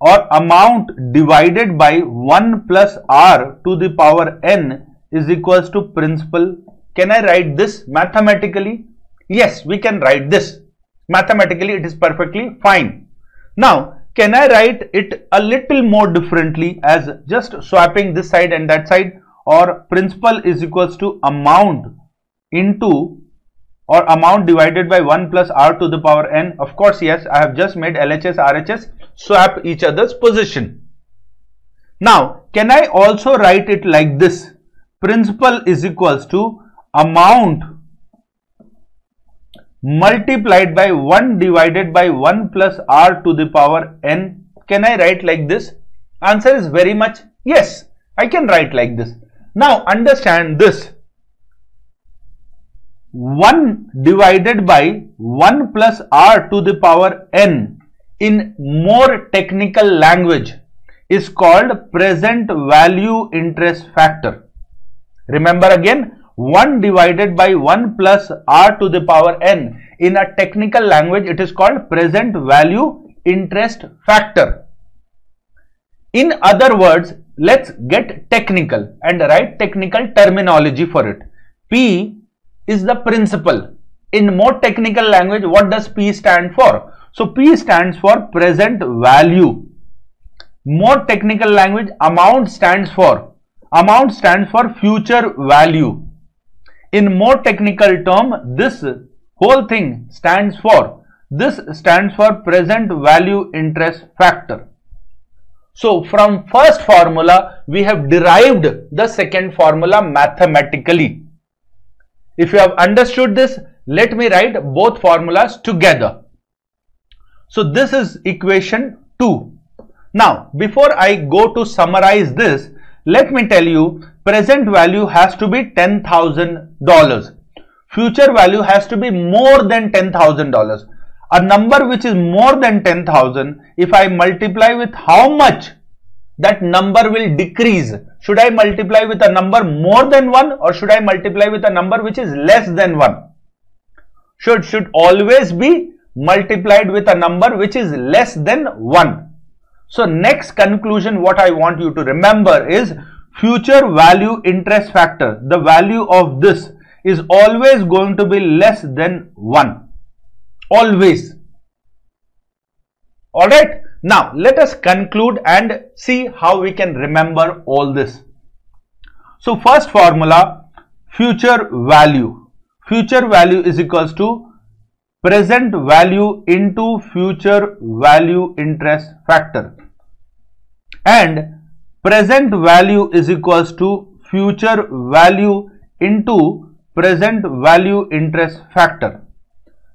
or amount divided by 1 plus r to the power n is equals to principal. Can I write this mathematically? Yes, we can write this. Mathematically, it is perfectly fine. Now, can I write it a little more differently as just swapping this side and that side, or principal is equals to amount into or amount divided by 1 plus r to the power n? Of course, yes, I have just made LHS, RHS swap each other's position. Now, can I also write it like this? Principal is equals to amount multiplied by 1 divided by 1 plus r to the power n. Can I write like this? Answer is very much yes, I can write like this. Now, understand this. 1 divided by 1 plus r to the power n in more technical language is called present value interest factor. Remember again, 1 divided by 1 plus r to the power n, in a technical language it is called present value interest factor. In other words, let's get technical and write technical terminology for it. P is the principal. In more technical language, what does P stand for? So P stands for present value. More technical language, amount stands for future value. In more technical term, this whole thing stands for present value interest factor. So from first formula, we have derived the second formula mathematically. If you have understood this, let me write both formulas together. So this is equation 2. Now, before I go to summarize this, let me tell you, present value has to be $10,000. Future value has to be more than $10,000. A number which is more than 10,000, if I multiply with how much, that number will decrease. Should I multiply with a number more than 1 or should I multiply with a number which is less than 1? Should always be multiplied with a number which is less than 1. So next conclusion what I want you to remember is future value interest factor. The value of this is always going to be less than 1. Always. Alright. Now let us conclude and see how we can remember all this. So first formula, future value. Future value is equals to present value into future value interest factor, and present value is equals to future value into present value interest factor.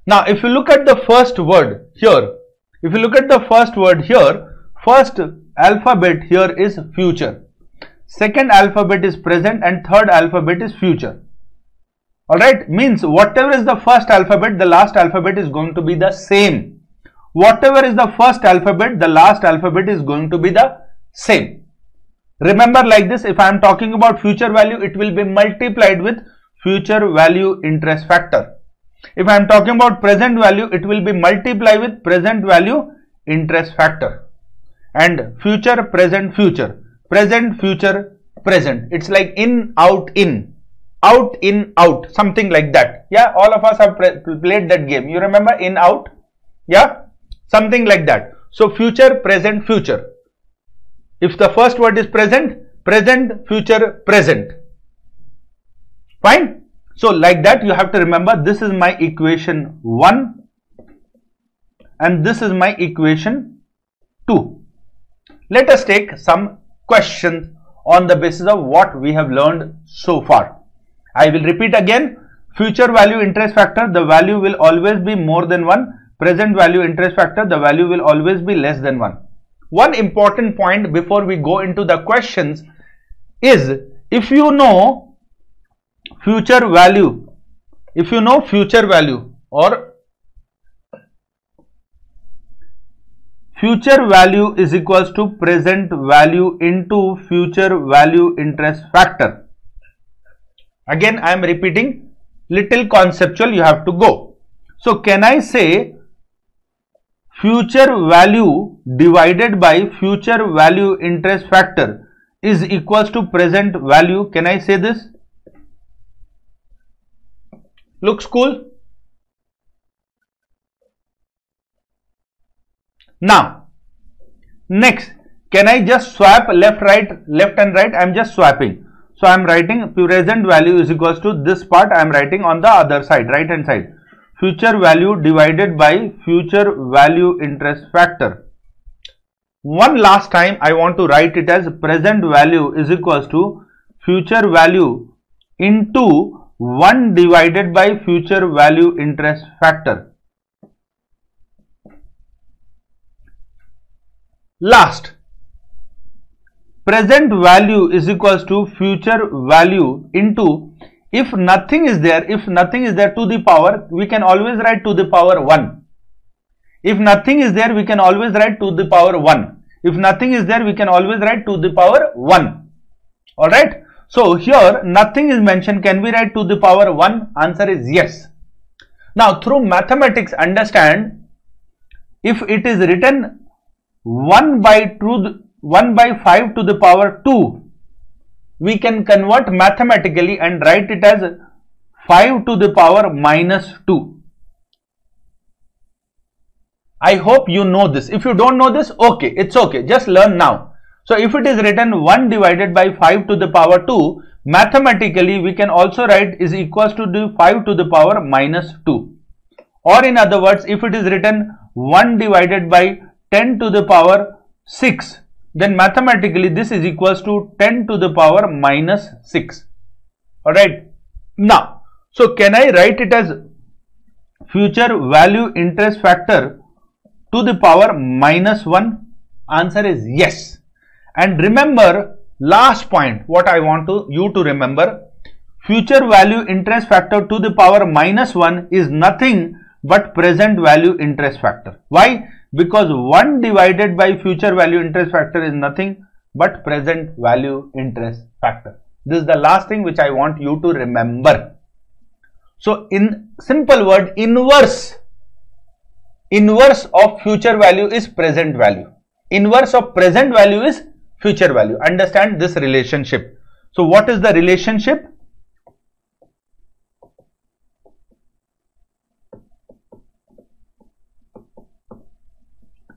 Now if you look at the first word here, first alphabet here is future, second alphabet is present, and third alphabet is future. Alright, means whatever is the first alphabet, the last alphabet is going to be the same. Whatever is the first alphabet, the last alphabet is going to be the same. Remember like this, if I am talking about future value, it will be multiplied with future value interest factor. If I am talking about present value, it will be multiplied with present value interest factor. And future, present, future. Present, future, present. It's like in, out, in, out, something like that. Yeah, all of us have played that game. You remember in, out? Yeah, something like that. So future, present, future. If the first word is present, present, future, present. Fine. So like that you have to remember, this is my equation 1 and this is my equation 2. Let us take some questions on the basis of what we have learned so far. I will repeat again. Future value interest factor, the value will always be more than 1. Present value interest factor, the value will always be less than 1. One important point before we go into the questions is, if you know future value, or future value is equals to present value into future value interest factor. Again I am repeating, little conceptual you have to go. So can I say future value divided by future value interest factor is equals to present value. Can I say this? Looks cool? Now, next, can I just swap left and right? I am just swapping. So I am writing present value is equals to this part I am writing on the other side, right hand side. Future value divided by future value interest factor. One last time I want to write it as present value is equals to future value into 1 divided by future value interest factor. Last, present value is equals to future value into, if nothing is there to the power, we can always write to the power 1. If nothing is there, we can always write to the power 1. If nothing is there, we can always write to the power 1. Alright. So here nothing is mentioned. Can we write to the power 1? Answer is yes. Now through mathematics, understand, if it is written 1 by 5 to the power 2, we can convert mathematically and write it as 5 to the power minus 2. I hope you know this. If you don't know this, okay, it's okay, just learn now. So if it is written 1 divided by 5 to the power 2, mathematically we can also write is equals to the 5 to the power minus 2. Or in other words, if it is written 1 divided by 10 to the power 6, then mathematically this is equals to 10 to the power minus 6. Alright. Now, so can I write it as future value interest factor to the power minus 1? Answer is yes. And remember, last point, what I want you to remember, future value interest factor to the power minus 1 is nothing but present value interest factor. Why? Because 1 divided by future value interest factor is nothing but present value interest factor. This is the last thing which I want you to remember. So in simple word, inverse of future value is present value. Inverse of present value is future value. Understand this relationship. So what is the relationship?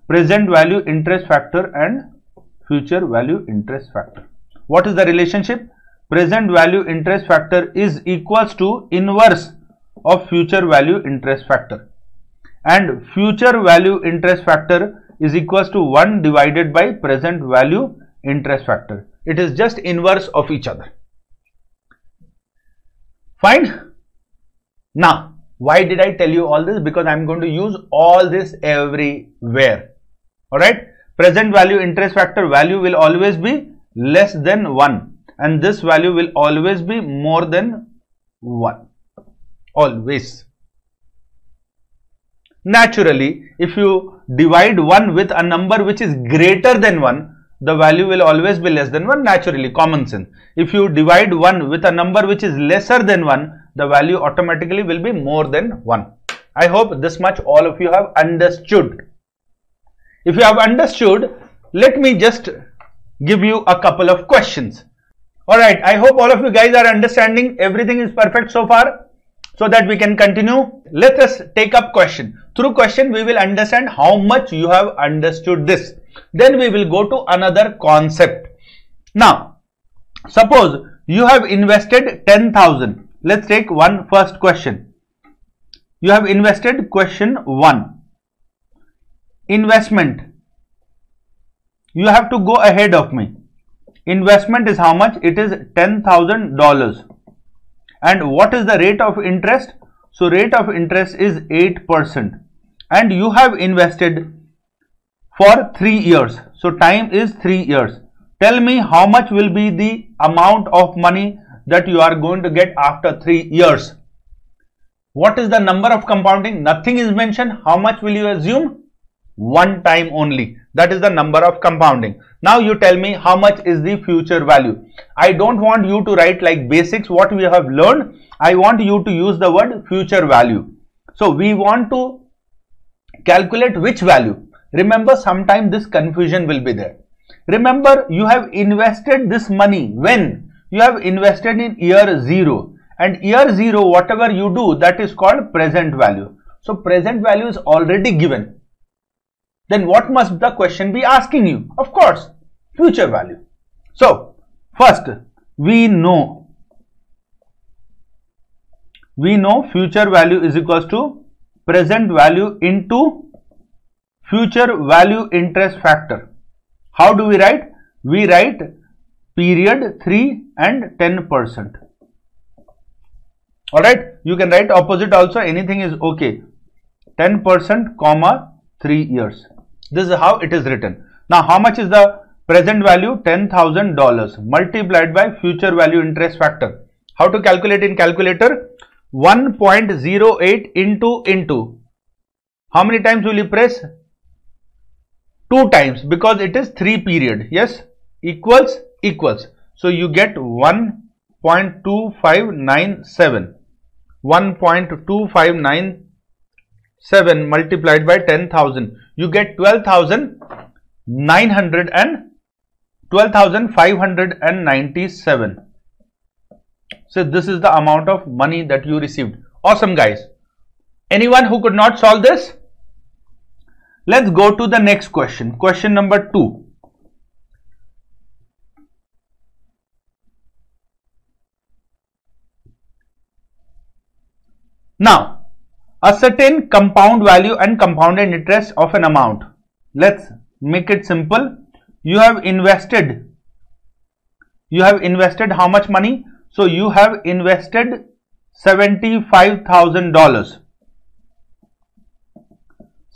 Present value interest factor and future value interest factor. What is the relationship? Present value interest factor is equals to inverse of future value interest factor, and future value interest factor is equals to 1 divided by present value interest factor. It is just inverse of each other. Fine. Now, why did I tell you all this? Because I am going to use all this everywhere. Alright. Present value interest factor value will always be less than 1, and this value will always be more than 1. Always. Naturally, if you divide 1 with a number which is greater than 1, the value will always be less than 1. Naturally, common sense. If you divide 1 with a number which is lesser than 1, the value automatically will be more than 1. I hope this much all of you have understood. If you have understood, let me just give you a couple of questions. Alright, I hope all of you guys are understanding. Everything is perfect so far, so that we can continue. Let us take up question. Through question, we will understand how much you have understood this. Then we will go to another concept. Now, suppose you have invested 10,000. Let's take one first question. You have invested question 1. Investment. You have to go ahead of me. Investment is how much? It is $10,000. And what is the rate of interest? So rate of interest is 8%. And you have invested for 3 years. So time is 3 years. Tell me how much will be the amount of money that you are going to get after 3 years. What is the number of compounding? Nothing is mentioned. How much will you assume? 1 time only. That is the number of compounding. Now you tell me how much is the future value. I don't want you to write like basics what we have learned. I want you to use the word future value. So we want to calculate which value. Remember, sometime this confusion will be there. Remember, you have invested this money when you have invested in year 0, and year 0 whatever you do, that is called present value. So present value is already given. Then what must the question be asking you? Of course, future value. So first we know future value is equals to present value into future value interest factor. How do we write? We write period 3 and 10%. Alright, you can write opposite also, anything is okay. 10% comma 3 years. This is how it is written. Now how much is the present value? $10,000 multiplied by future value interest factor. How to calculate in calculator? 1.08 into. How many times will you press? 2 times, because it is 3 period. Yes, equals. So you get 1.2597. 1.2597 multiplied by 10,000. You get 12,597. So this is the amount of money that you received. Awesome, guys. Anyone who could not solve this? Let's go to the next question. Question number 2. Now, a certain compound value and compounded interest of an amount. Let's make it simple. You have invested how much money? So you have invested $75,000.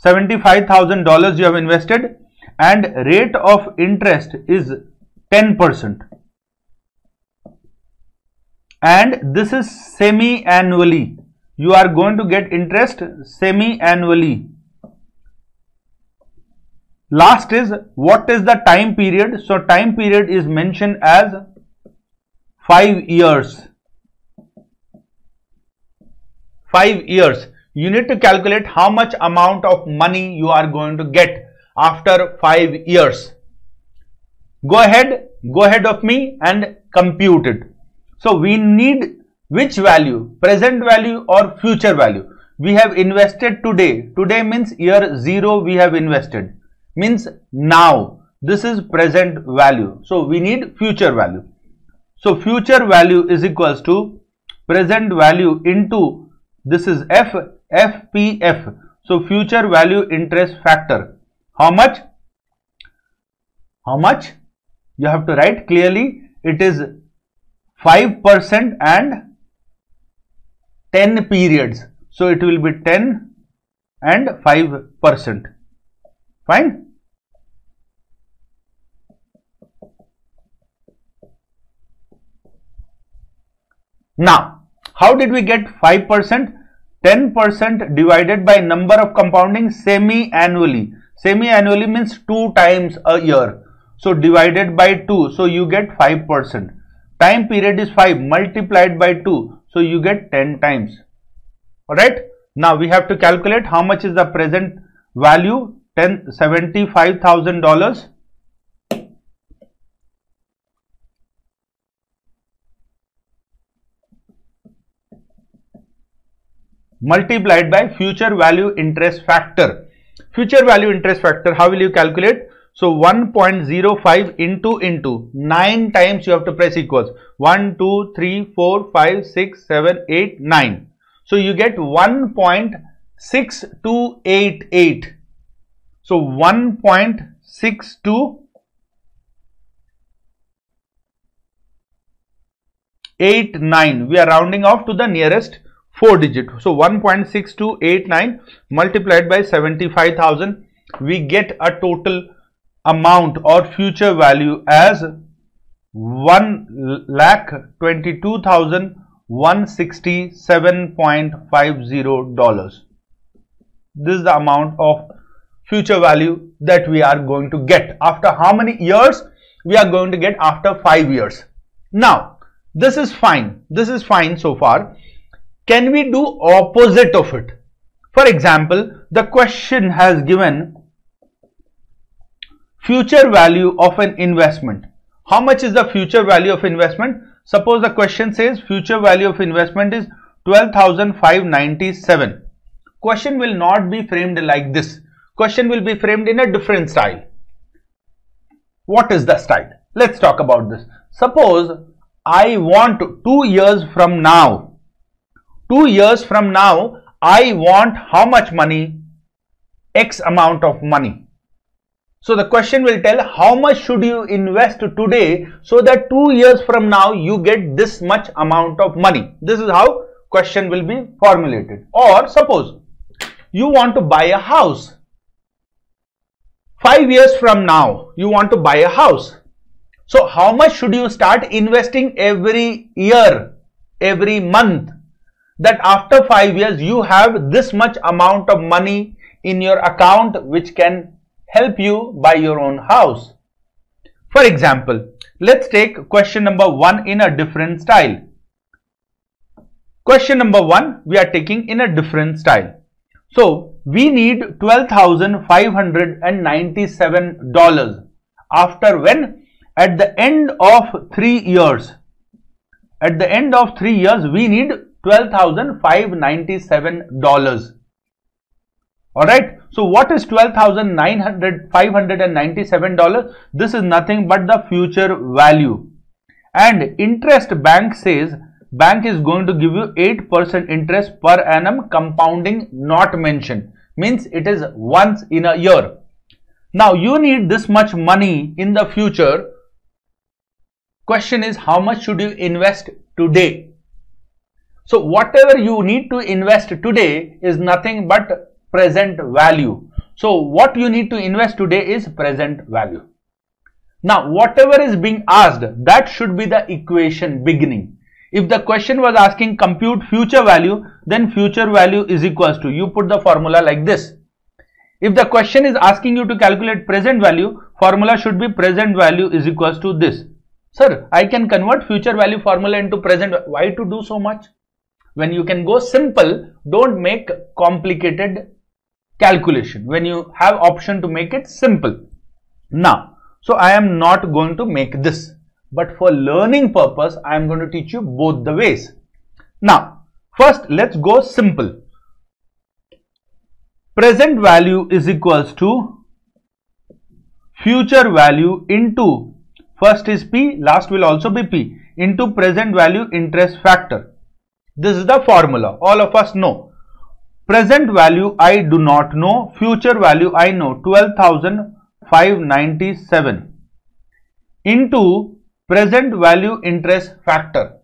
$75,000 you have invested, and rate of interest is 10%. And this is semi-annually. You are going to get interest semi-annually. Last is, what is the time period? So time period is mentioned as 5 years. 5 years. You need to calculate how much amount of money you are going to get after 5 years. Go ahead of me and compute it. So we need which value? Present value or future value? We have invested today. Today means year 0 we have invested. Means now. This is present value. So we need future value. So future value is equals to present value into, this is FPF. So future value interest factor. How much? How much? You have to write clearly. It is 5% and 10 periods. So it will be 10 and 5%. Fine. Now, how did we get 5%? 10% divided by number of compounding semi-annually. Semi-annually means 2 times a year. So divided by 2. So you get 5%. Time period is 5 multiplied by 2. So you get 10 times. Alright. Now we have to calculate how much is the present value. $75,000. Multiplied by future value interest factor. Future value interest factor, how will you calculate? So 1.05 into 9 times you have to press equals. 1, 2, 3, 4, 5, 6, 7, 8, 9. So you get 1.6288. So 1.6289. We are rounding off to the nearest 4 digit. So 1.6289 multiplied by 75,000. We get a total amount or future value as $1,22,167.50. This is the amount of future value that we are going to get. After how many years? We are going to get after 5 years. Now, this is fine. This is fine so far. Can we do opposite of it? For example, the question has given future value of an investment. How much is the future value of investment? Suppose the question says future value of investment is 12,597. Question will not be framed like this. Question will be framed in a different style. What is the style? Let's talk about this. Suppose I want 2 years from now. 2 years from now, I want how much money? X amount of money. So the question will tell how much should you invest today so that 2 years from now you get this much amount of money. This is how question will be formulated. Or suppose you want to buy a house. 5 years from now you want to buy a house. So how much should you start investing every year, every month, that after 5 years you have this much amount of money in your account which can help you buy your own house. For example, let's take question number 1 in a different style. Question number 1 we are taking in a different style. So we need $12,597 after when? At the end of 3 years. At the end of 3 years we need $12,597. Alright, so what is $12,597? This is nothing but the future value. And interest bank says, bank is going to give you 8% interest per annum, compounding not mentioned. Means it is once in a year. Now you need this much money in the future. Question is how much should you invest today? So whatever you need to invest today is nothing but present value. So what you need to invest today is present value. Now whatever is being asked, that should be the equation beginning. If the question was asking compute future value, then future value is equals to, you put the formula like this. If the question is asking you to calculate present value, formula should be present value is equals to this. Sir, I can convert future value formula into present. Why to do so much? When you can go simple, don't make complicated calculation. When you have option to make it simple. Now, so I am not going to make this, but for learning purpose, I am going to teach you both the ways. Now, first let's go simple. Present value is equals to future value into, first is P, last will also be P, into present value interest factor. This is the formula. All of us know. Present value I do not know. Future value I know. 12,597 into present value interest factor.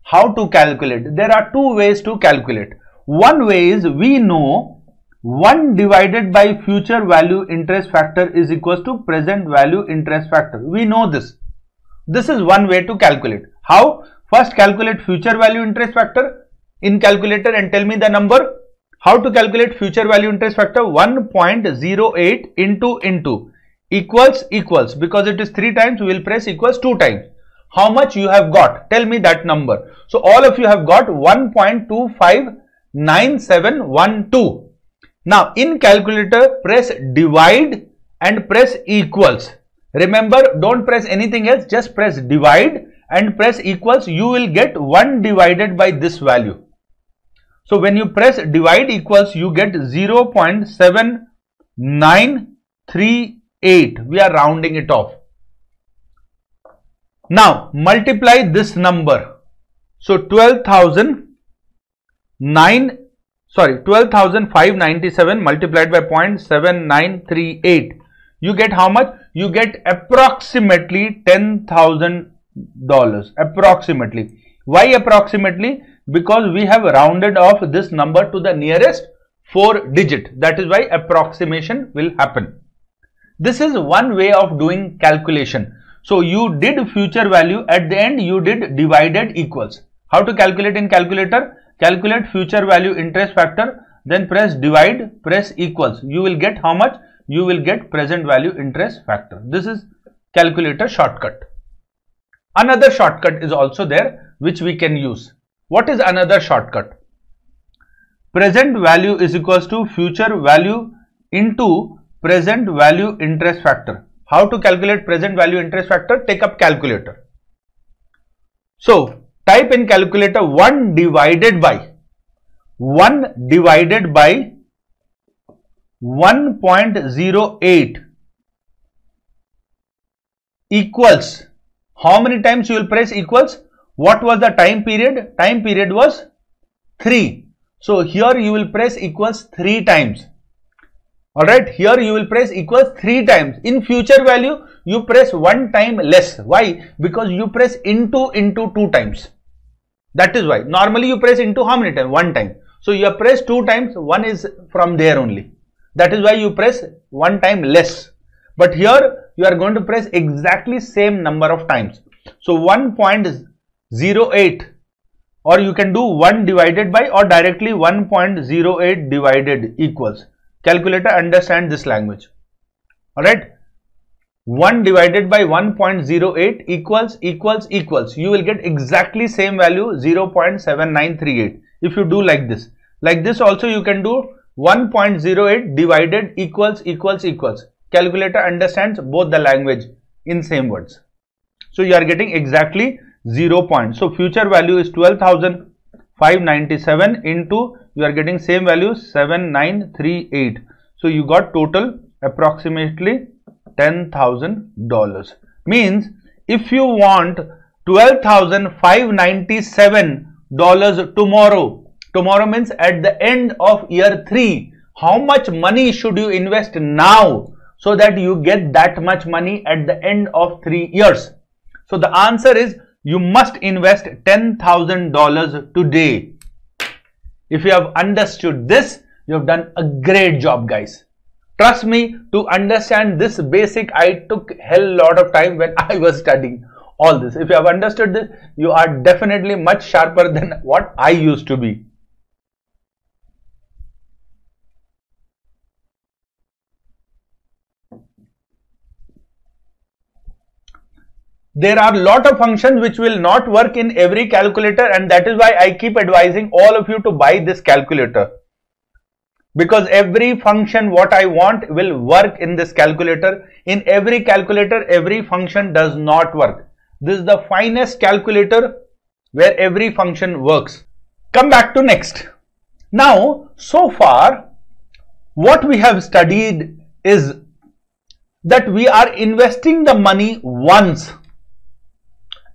How to calculate? There are two ways to calculate. One way is we know 1 divided by future value interest factor is equals to present value interest factor. We know this. This is one way to calculate. How? First calculate future value interest factor in calculator and tell me the number. How to calculate future value interest factor? 1.08 into equals, because it is 3 times, we will press equals 2 times. How much you have got? Tell me that number. So all of you have got 1.259712. Now in calculator press divide and press equals. Remember, don't press anything else, just press divide and press equals. You will get 1 divided by this value. So when you press divide equals, you get 0.7938. We are rounding it off. Now multiply this number. So 12,597 multiplied by 0.7938. You get how much? You get approximately $10,000. Approximately. Why approximately? Because we have rounded off this number to the nearest 4 digit. That is why approximation will happen. This is one way of doing calculation. So you did future value, at the end you did divided equals. How to calculate in calculator? Calculate future value interest factor, then press divide, press equals. You will get how much? You will get present value interest factor. This is calculator shortcut. Another shortcut is also there which we can use. What is another shortcut? present value is equals to future value into present value interest factor. How to calculate present value interest factor? Take up calculator. So type in calculator 1 divided by 1.08 equals, how many times you will press equals? What was the time period? Time period was 3. So here you will press equals 3 times. Alright, here you will press equals 3 times. In future value, you press 1 time less. Why? Because you press into 2 times. That is why. Normally you press into how many times? 1 time. So you have pressed 2 times, 1 is from there only. That is why you press 1 time less. But here you are going to press exactly same number of times. So 1.08, or you can do 1 divided by, or directly 1.08 divided equals. Calculator understands this language. Alright. 1 divided by 1.08 equals. You will get exactly same value 0.7938. If you do like this. Like this also you can do 1.08 divided equals. Calculator understands both the language in same words. So you are getting exactly 0 point. So future value is 12,597 into, you are getting same value 7938. So you got total approximately $10,000. Means if you want $12,597 tomorrow means at the end of year 3, how much money should you invest now so that you get that much money at the end of 3 years? So the answer is you must invest $10,000 today. If you have understood this, you have done a great job, guys. Trust me, to understand this basic, I took hell lot of time when I was studying all this. If you have understood this, you are definitely much sharper than what I used to be. There are a lot of functions which will not work in every calculator, and that is why I keep advising all of you to buy this calculator. Because every function what I want will work in this calculator. In every calculator, every function does not work. This is the finest calculator where every function works. Come back to next. Now, so far, what we have studied is that we are investing the money once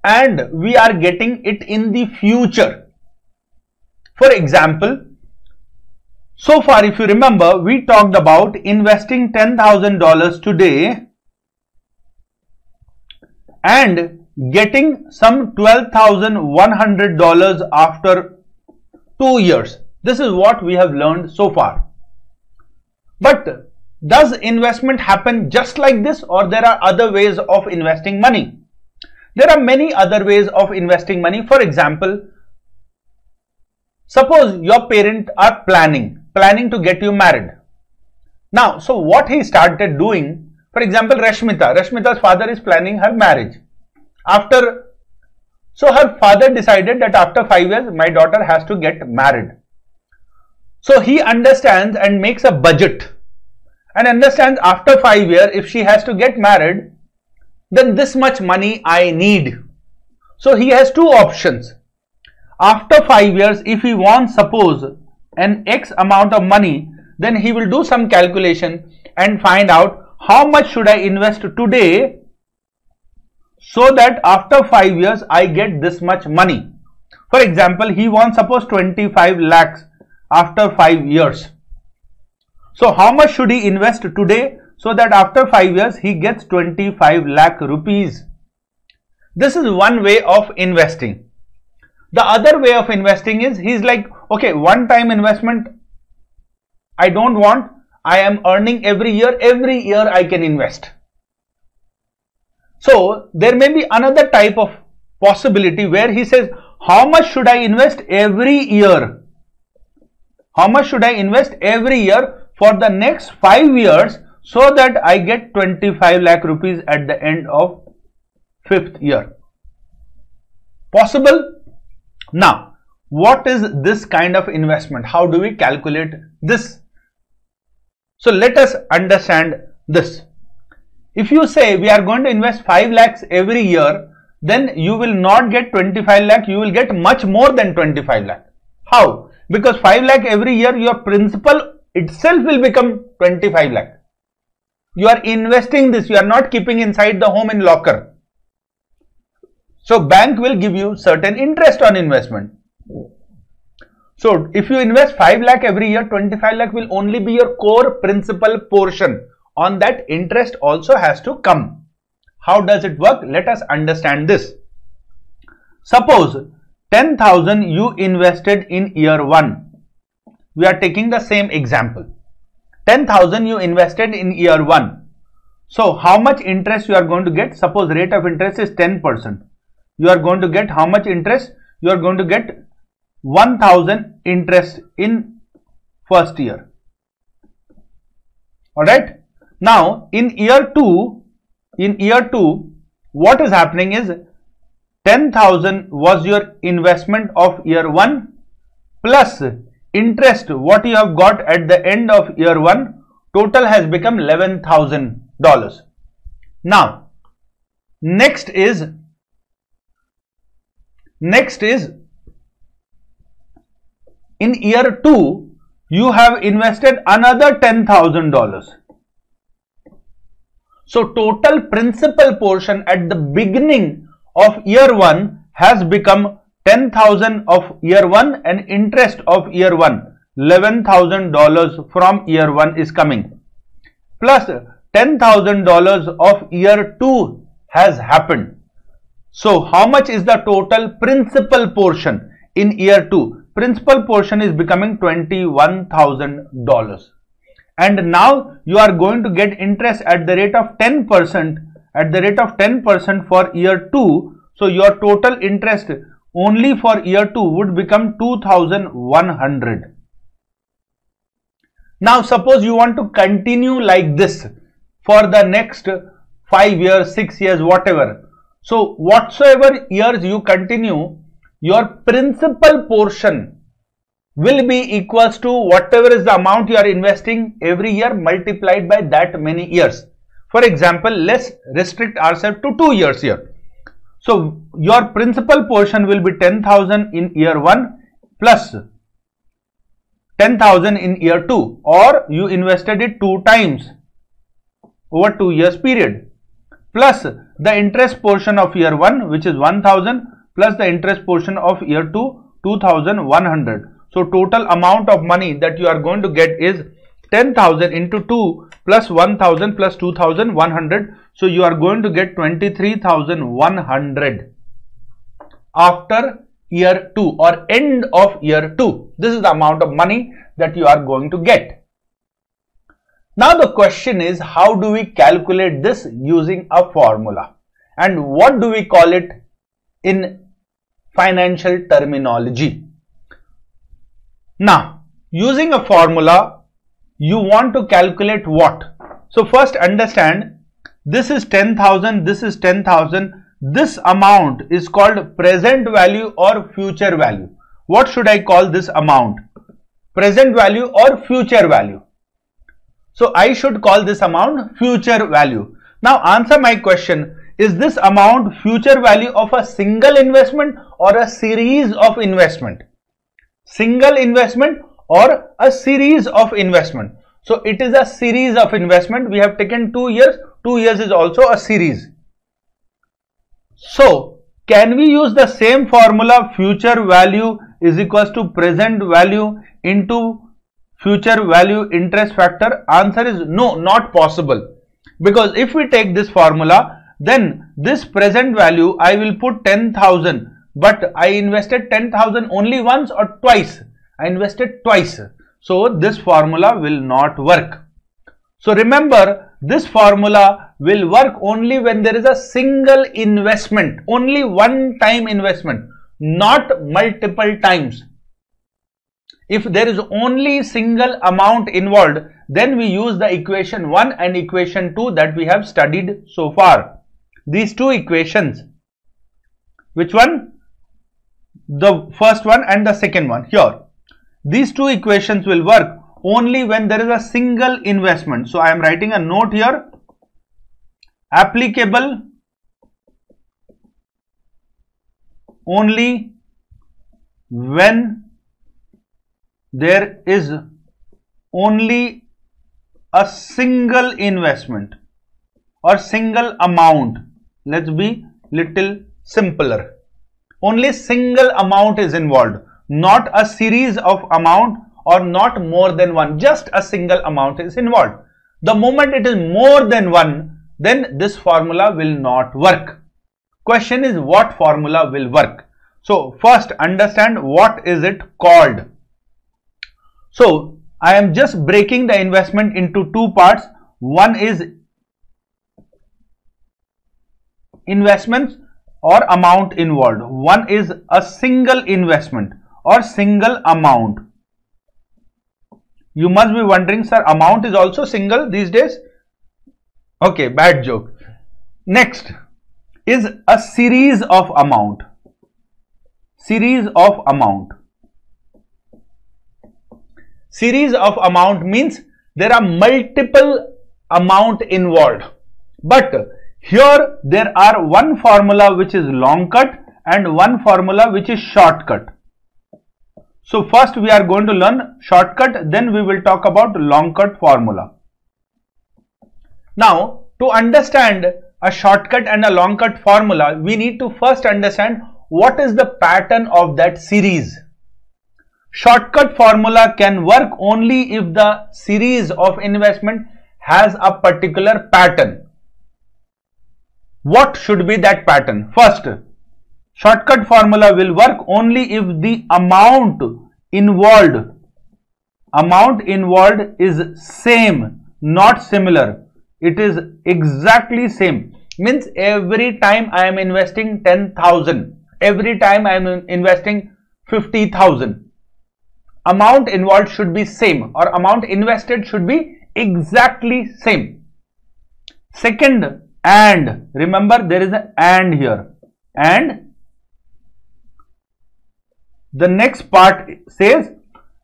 and we are getting it in the future. For example, so far if you remember, we talked about investing $10,000 today and getting some $12,100 after 2 years. This is what we have learned so far. But does investment happen just like this, or there are other ways of investing money? There are many other ways of investing money. For example, suppose your parents are planning to get you married. Now, so what he started doing, for example, Rashmita's father is planning her marriage. So her father decided that after 5 years, my daughter has to get married. So he understands and makes a budget and understands after 5 years, if she has to get married, then this much money I need. So he has two options. After 5 years, if he wants, suppose, an X amount of money, then he will do some calculation and find out how much should I invest today so that after 5 years I get this much money. For example, he wants, suppose, 25 lakhs after 5 years. So how much should he invest today so that after 5 years he gets 25 lakh rupees? This is one way of investing. The other way of investing is, he's like, okay, one time investment I don't want, I am earning every year I can invest. So there may be another type of possibility where he says, how much should I invest every year? How much should I invest every year for the next 5 years so that I get 25 lakh rupees at the end of 5th year? Possible? Now, what is this kind of investment? How do we calculate this? So let us understand this. If you say we are going to invest 5 lakhs every year, then you will not get 25 lakh, you will get much more than 25 lakh. How? Because 5 lakh every year, your principal itself will become 25 lakh. You are investing this, you are not keeping inside the home in locker. So bank will give you certain interest on investment. So if you invest 5 lakh every year, 25 lakh will only be your core principal portion. On that, interest also has to come. How does it work? Let us understand this. Suppose 10,000 you invested in year 1. We are taking the same example. 10,000 you invested in year 1. So how much interest you are going to get? Suppose rate of interest is 10%. You are going to get how much interest? You are going to get 1,000 interest in first year. Alright. Now in year 2, what is happening is 10,000 was your investment of year 1 plus interest what you have got at the end of year 1, total has become $11,000. Now next is in year 2 you have invested another $10,000. So total principal portion at the beginning of year 1 has become 10,000 of year 1 and interest of year 1, $11,000 from year 1 is coming, plus $10,000 of year 2 has happened. So how much is the total principal portion in year 2? Principal portion is becoming $21,000. And now you are going to get interest at the rate of 10% for year 2. So your total interest only for year 2 would become 2,100. Now suppose you want to continue like this for the next 5 years, 6 years, whatever. So whatsoever years you continue, your principal portion will be equals to whatever is the amount you are investing every year multiplied by that many years. For example, let's restrict ourselves to 2 years here. So your principal portion will be 10,000 in year 1 plus 10,000 in year 2, or you invested it 2 times over 2 years period, plus the interest portion of year 1 which is 1,000 plus the interest portion of year 2, 2,100. So total amount of money that you are going to get is 10,000 into 2 plus 1,000 plus 2,100. So you are going to get 23,100 after year 2 or end of year 2. This is the amount of money that you are going to get. Now the question is, how do we calculate this using a formula? And what do we call it in financial terminology? Now, using a formula, you want to calculate what? So first understand, this is 10,000, this is 10,000. This amount is called present value or future value. What should I call this amount? Present value or future value? So I should call this amount future value. Now answer my question. Is this amount future value of a single investment or a series of investment? Single investment or a series of investment? So it is a series of investment. We have taken 2 years. 2 years is also a series. So can we use the same formula, future value is equals to present value into future value interest factor? Answer is no, not possible. Because if we take this formula, then this present value I will put 10,000, but I invested 10,000 only once or twice. I invested twice. So this formula will not work. So remember, this formula will work only when there is a single investment, only one time investment, not multiple times. If there is only single amount involved, then we use the equation 1 and equation 2 that we have studied so far. These two equations. Which one? the first one and the second one. Here, these two equations will work only when there is a single investment. So I am writing a note here, applicable only when there is only a single investment or single amount. Let's be little simpler. Only single amount is involved, not a series of amount or not more than one, just a single amount is involved. The moment it is more than one, then this formula will not work. Question is, what formula will work? So first understand what is it called. So I am just breaking the investment into two parts. One is investments or amount involved. One is a single investment or single amount. You must be wondering, sir, amount is also single these days? Okay, bad joke. Next is a series of amount. Series of amount. Series of amount means there are multiple amount involved. But here there are one formula which is long cut and one formula which is shortcut. So first we are going to learn shortcut, then we will talk about long cut formula. Now, to understand a shortcut and a long cut formula, we need to first understand what is the pattern of that series. Shortcut formula can work only if the series of investment has a particular pattern. What should be that pattern? First, shortcut formula will work only if the amount involved is same, not similar. It is exactly same. Means every time I am investing 10,000, every time I am investing 50,000. Amount involved should be same or amount invested should be exactly same. Second, and remember there is an and here, and the next part says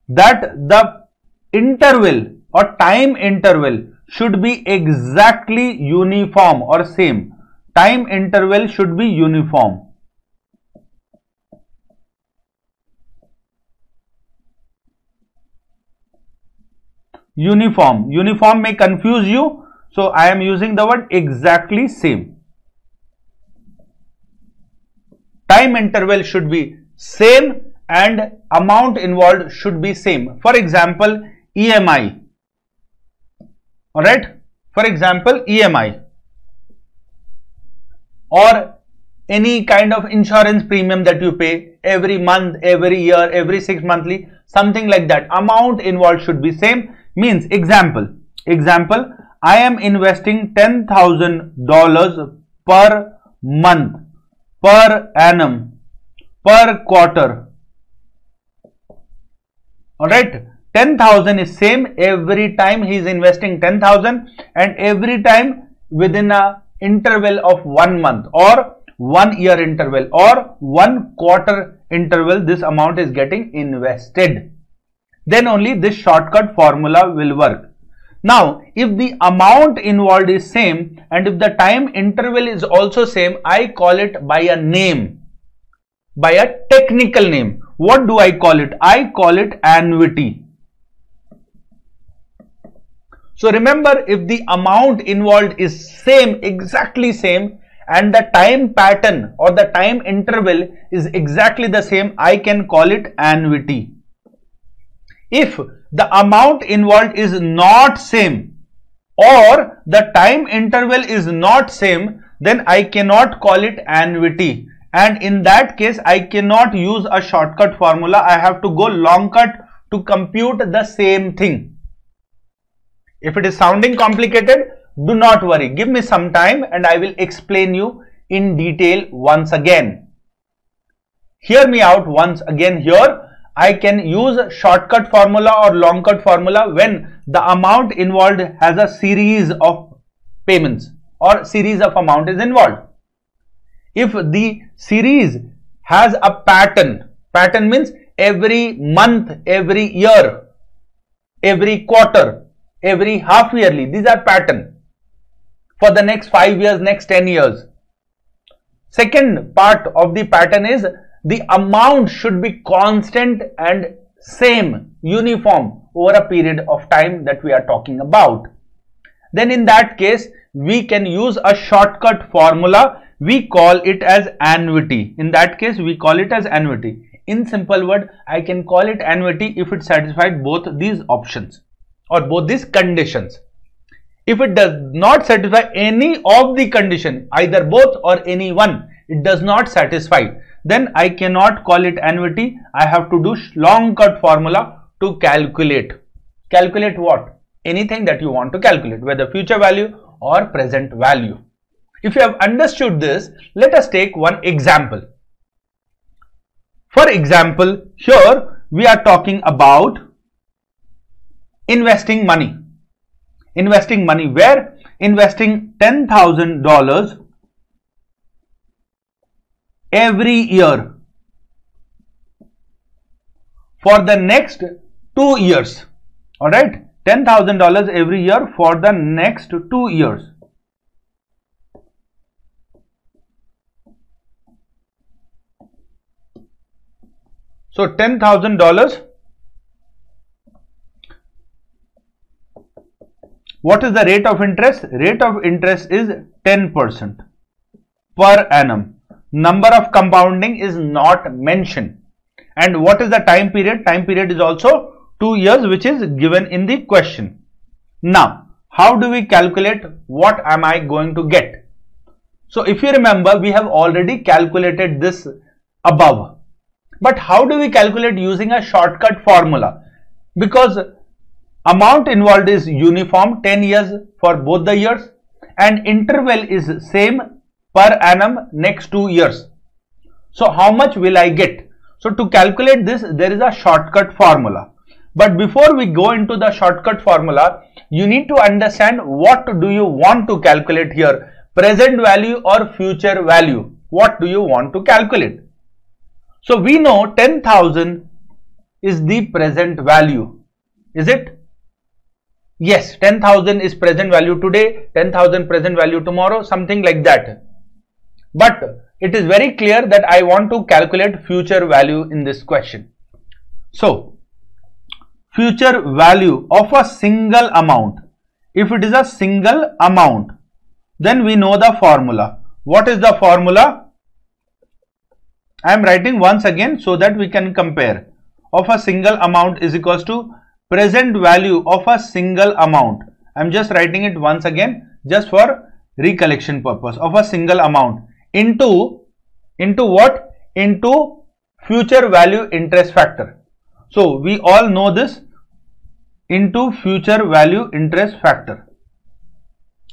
that the interval or time interval should be exactly uniform or same. Time interval should be uniform. Uniform may confuse you, so I am using the word exactly same. Time interval should be same and amount involved should be same. For example, EMI. Alright, for example, EMI or any kind of insurance premium that you pay every month, every year, every 6 monthly, something like that. Amount involved should be same. Means example, I am investing $10,000 per month, per annum, per quarter. Alright, 10,000 is same every time he is investing 10,000 and every time within a interval of 1 month or 1 year interval or 1 quarter interval, this amount is getting invested. Then only this shortcut formula will work. Now, if the amount involved is same and if the time interval is also same, I call it by a name, by a technical name. What do I call it? I call it annuity. So remember, if the amount involved is same, exactly same, and the time pattern or the time interval is exactly the same, I can call it annuity. If the amount involved is not same or the time interval is not same, then I cannot call it annuity. And in that case, I cannot use a shortcut formula. I have to go long cut to compute the same thing. If it is sounding complicated, do not worry. Give me some time and I will explain you in detail once again. Hear me out once again here. I can use shortcut formula or long cut formula when the amount involved has a series of payments or series of amount is involved. If the series has a pattern Pattern means every month, every year, every quarter, every half yearly. These are pattern for the next 5 years, next 10 years. Second part of the pattern is the amount should be constant and same, uniform over a period of time that we are talking about. Then in that case, we can use a shortcut formula. We call it as annuity. In that case, we call it as annuity. In simple word, I can call it annuity if it satisfied both these options or both these conditions. If it does not satisfy any of the condition, either both or any one, it does not satisfy, then I cannot call it annuity. I have to do long cut formula to calculate. Calculate what? Anything that you want to calculate, whether future value or present value. If you have understood this, let us take one example. For example, here we are talking about investing money. Investing money where? Investing $10,000 every year for the next 2 years. Alright, $10,000 every year for the next 2 years. So $10,000. What is the rate of interest? Rate of interest is 10% per annum. Number of compounding is not mentioned. And what is the time period? Time period is also 2 years, which is given in the question. Now, how do we calculate what am I going to get? So if you remember, we have already calculated this above. But how do we calculate using a shortcut formula? Because amount involved is uniform, 10 years for both the years, and interval is same per annum next 2 years. So how much will I get? So to calculate this, there is a shortcut formula. But before we go into the shortcut formula, you need to understand what do you want to calculate here, present value or future value. What do you want to calculate? So we know 10,000 is the present value. Is it? Yes, 10,000 is present value today, 10,000 present value tomorrow, something like that. But it is very clear that I want to calculate future value in this question. So, future value of a single amount. If it is a single amount, then we know the formula. What is the formula? I am writing once again so that we can compare. Of a single amount is equals to present value of a single amount. I am just writing it once again just for recollection purpose. Of a single amount into what? Into future value interest factor. So we all know this, into future value interest factor.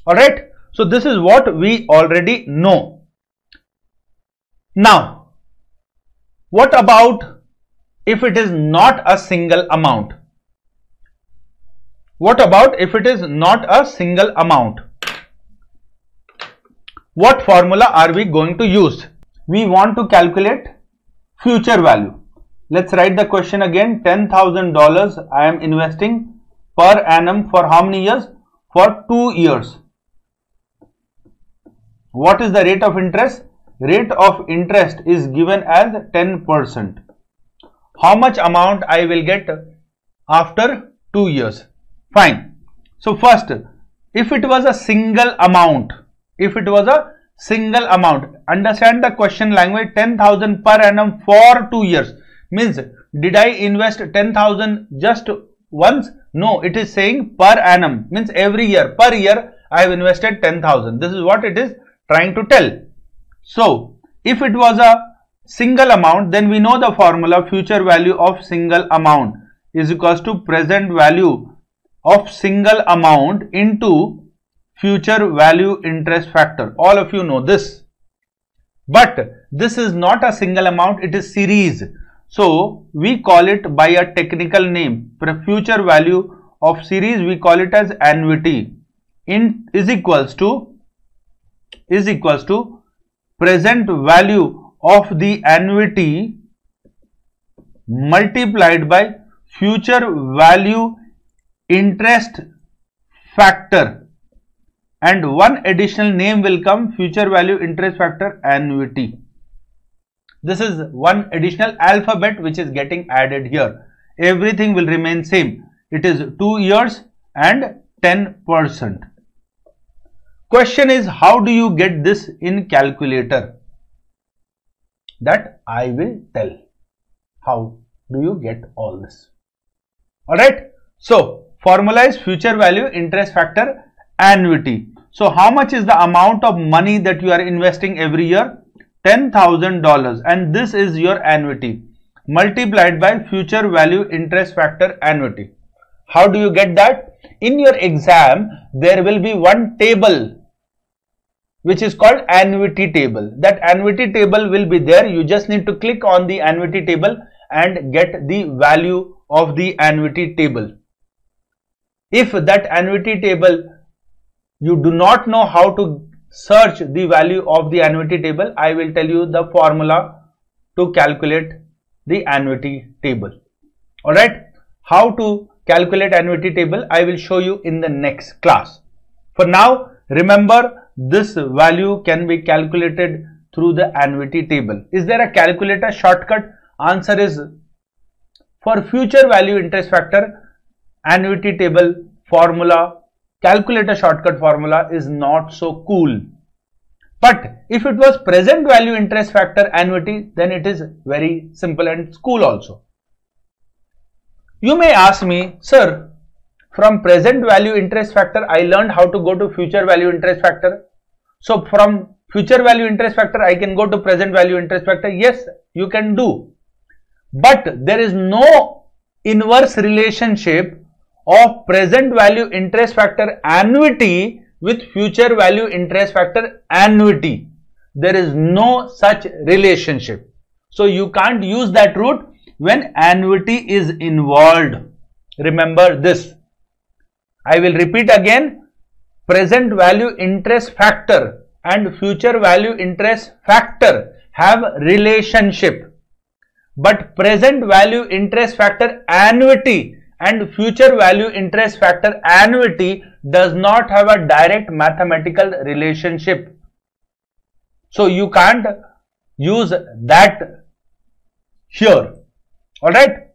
Alright. So this is what we already know. Now, what about if it is not a single amount? What about if it is not a single amount? What formula are we going to use? We want to calculate future value. Let's write the question again. $10,000 I am investing per annum for how many years? For 2 years. What is the rate of interest? Rate of interest is given as 10%. How much amount I will get after 2 years? Fine. So first, if it was a single amount, understand the question language. 10,000 per annum for 2 years means, did I invest 10,000 just once? No, it is saying per annum, means every year, per year I have invested 10,000. This is what it is trying to tell. So if it was a single amount, then we know the formula, future value of single amount is equals to present value of single amount into future value interest factor. All of you know this. But this is not a single amount, it is series. So we call it by a technical name. Future value of series, we call it as annuity. Is equals to present value of the annuity multiplied by future value interest factor, and one additional name will come, future value interest factor annuity. This is one additional alphabet which is getting added here. Everything will remain same. It is 2 years and 10%. Question is, how do you get this in calculator? That I will tell. How do you get all this? Alright. So, formula is future value interest factor annuity. So, how much is the amount of money that you are investing every year? $10,000, and this is your annuity multiplied by future value interest factor annuity. How do you get that? In your exam, there will be one table which is called annuity table. That annuity table will be there. You just need to click on the annuity table and get the value of the annuity table. If that annuity table you do not know how to search the value of the annuity table, I will tell you the formula to calculate the annuity table. Alright, how to calculate annuity table I will show you in the next class. For now, remember, this value can be calculated through the annuity table. Is there a calculator shortcut? Answer is, for future value interest factor annuity table formula, calculator shortcut formula is not so cool. But if it was present value interest factor annuity, then it is very simple and cool also. You may ask me, sir, from present value interest factor I learned how to go to future value interest factor. So from future value interest factor I can go to present value interest factor. Yes, you can do. But there is no inverse relationship of present value interest factor annuity with future value interest factor annuity. There is no such relationship. So you can't use that route when annuity is involved. Remember this. I will repeat again. Present value interest factor and future value interest factor have relationship. But present value interest factor annuity and future value interest factor annuity does not have a direct mathematical relationship. So you can't use that here. Alright.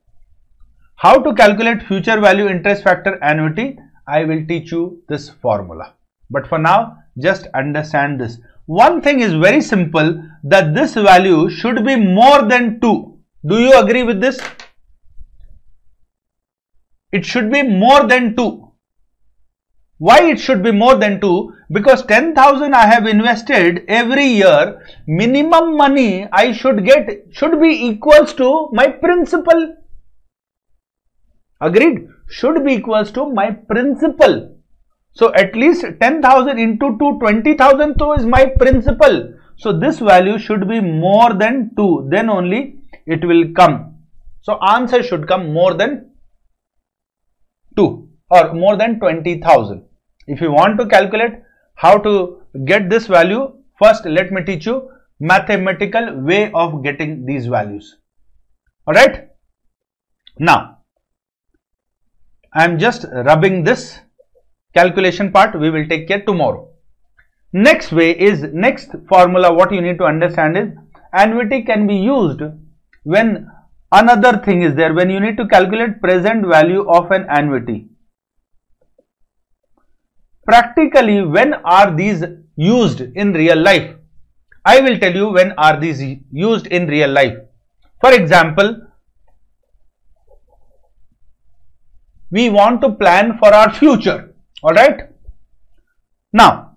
How to calculate future value interest factor annuity? I will teach you this formula. But for now, just understand this. One thing is very simple, that this value should be more than 2. Do you agree with this? It should be more than 2. Why it should be more than 2? Because 10,000 I have invested every year, minimum money I should get should be equals to my principal. Agreed? Should be equals to my principal. So at least 10,000 into 2, 20,000 is my principal. So this value should be more than 2. Then only it will come. So answer should come more than 2 or more than 20,000. If you want to calculate how to get this value, first let me teach you mathematical way of getting these values. Alright. Now, I am just rubbing this calculation part. We will take care tomorrow. Next way is, next formula what you need to understand is, annuity can be used when another thing is there, when you need to calculate present value of an annuity. Practically, when are these used in real life? I will tell you when are these used in real life. For example, we want to plan for our future. Alright. Now,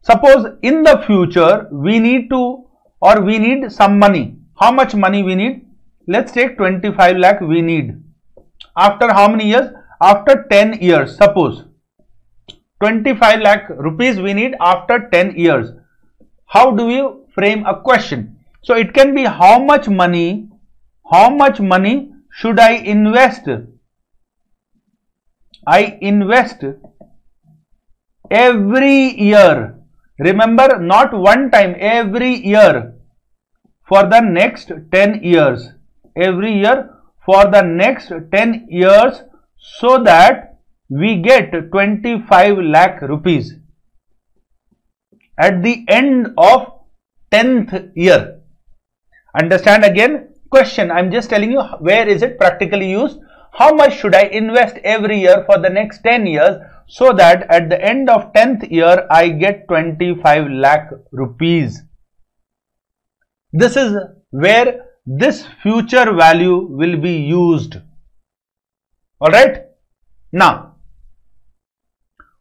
suppose in the future we need to, or we need some money. How much money we need? Let's take 25 lakh we need. After how many years? After 10 years. Suppose 25 lakh rupees we need after 10 years. How do you frame a question? So it can be, how much money should I invest? I invest every year. Remember, not one time, every year for the next 10 years. Every year for the next 10 years so that we get 25 lakh rupees at the end of 10th year. Understand again question. I'm just telling you where is it practically used. How much should I invest every year for the next 10 years so that at the end of 10th year I get 25 lakh rupees. This is where this future value will be used. Alright. Now,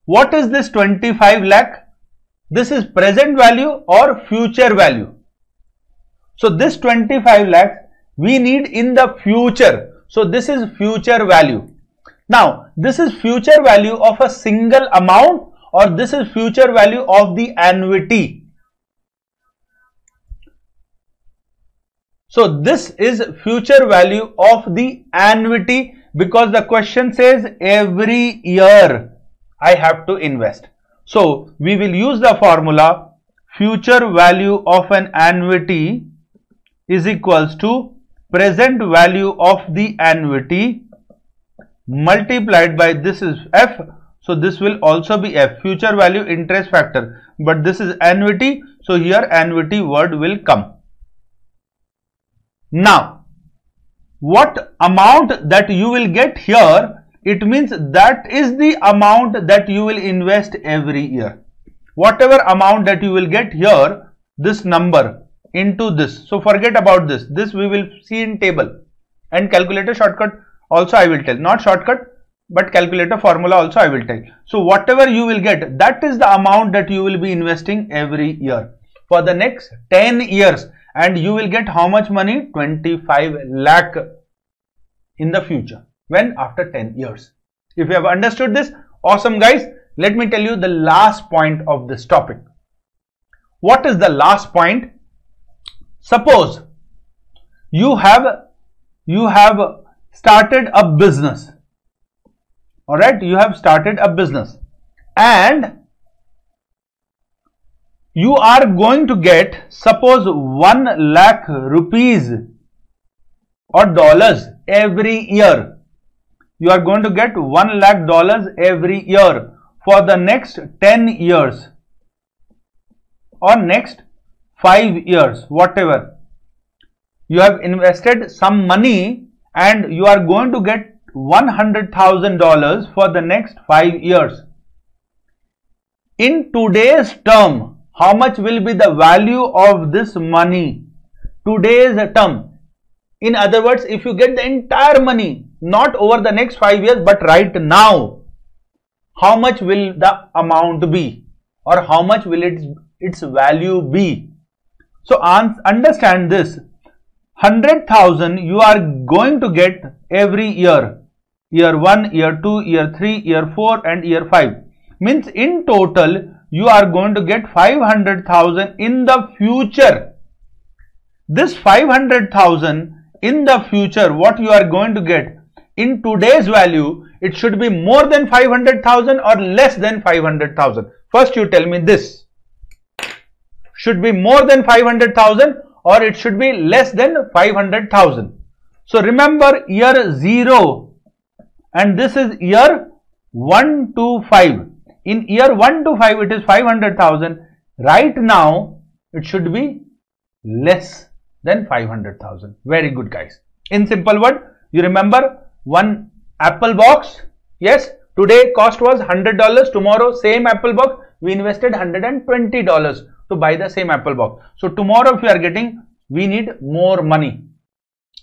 what is this 25 lakh? This is present value or future value. So this 25 lakhs we need in the future. So this is future value. Now this is future value of a single amount or this is future value of the annuity. So this is future value of the annuity because the question says every year I have to invest. So we will use the formula future value of an annuity is equals to present value of the annuity multiplied by this is F. So this will also be F, future value interest factor, but this is annuity. So here annuity word will come. Now what amount that you will get here, it means that is the amount that you will invest every year. Whatever amount that you will get here, this number into this. So forget about this. This we will see in table, and calculator shortcut also I will tell. Not shortcut but calculator formula also I will tell. So whatever you will get, that is the amount that you will be investing every year for the next 10 years, and you will get how much money? 25 lakh in the future. When? After 10 years. If you have understood this, awesome guys. Let me tell you the last point of this topic. What is the last point? Suppose you have started a business. Alright, you have started a business and you are going to get, suppose 1 lakh rupees or dollars every year. You are going to get 1 lakh dollars every year for the next 10 years or next 5 years, whatever. You have invested some money and you are going to get $100,000 for the next 5 years. In today's term, how much will be the value of this money? Today's term. In other words, if you get the entire money, not over the next 5 years, but right now, how much will the amount be? Or how much will its value be? So understand this. 100,000 you are going to get every year. Year 1, year 2, year 3, year 4 and year 5. Means in total you are going to get 500,000 in the future. This 500,000 in the future, what you are going to get in today's value, it should be more than 500,000 or less than 500,000. First you tell me this. Should be more than 500,000 or it should be less than 500,000. So remember year 0 and this is year 1 to 5. In year 1 to 5 it is 500,000. Right now it should be less than 500,000. Very good guys. In simple word, you remember one apple box. Yes, today cost was $100. Tomorrow same apple box we invested $120 to buy the same apple box. So tomorrow if you are getting, we need more money.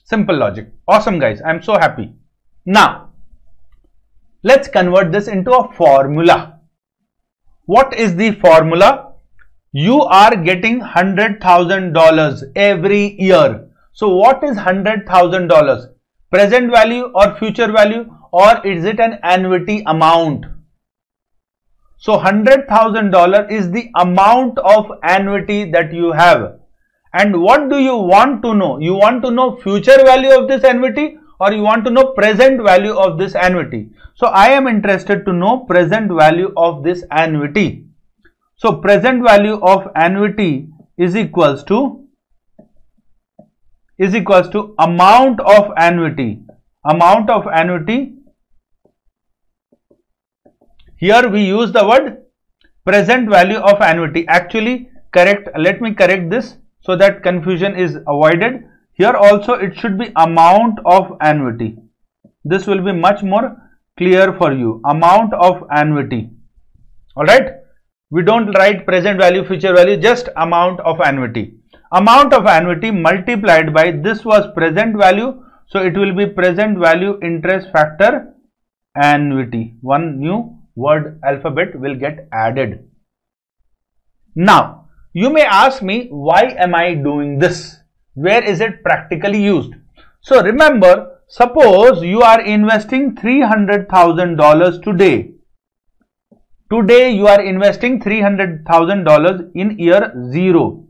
Simple logic. Awesome guys. I am so happy. Now let's convert this into a formula. What is the formula? You are getting $100,000 every year. So what is $100,000? Present value or future value, or is it an annuity amount? So $100,000 is the amount of annuity that you have. And what do you want to know? You want to know future value of this annuity or you want to know present value of this annuity? So I am interested to know present value of this annuity. So present value of annuity is equals to amount of annuity. amount of annuity. Here we use the word present value of annuity. Actually, correct. Let me correct this so that confusion is avoided. Here also it should be amount of annuity. This will be much more clear for you. Amount of annuity. Alright. We don't write present value, future value, just amount of annuity. Amount of annuity multiplied by this was present value. So it will be present value interest factor annuity. One new word alphabet will get added. Now, you may ask me, why am I doing this? Where is it practically used? So remember, suppose you are investing $300,000 today. Today you are investing $300,000 in year 0.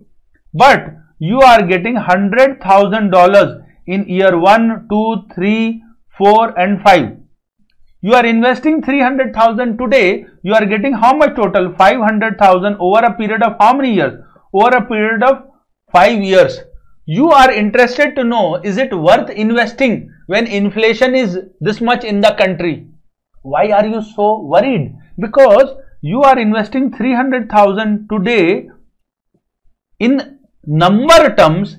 But you are getting $100,000 in year 1, 2, 3, 4 and 5. You are investing 300,000 today, you are getting how much total? 500,000 over a period of how many years? Over a period of 5 years. You are interested to know, is it worth investing when inflation is this much in the country? Why are you so worried? Because you are investing 300,000 today. In number terms,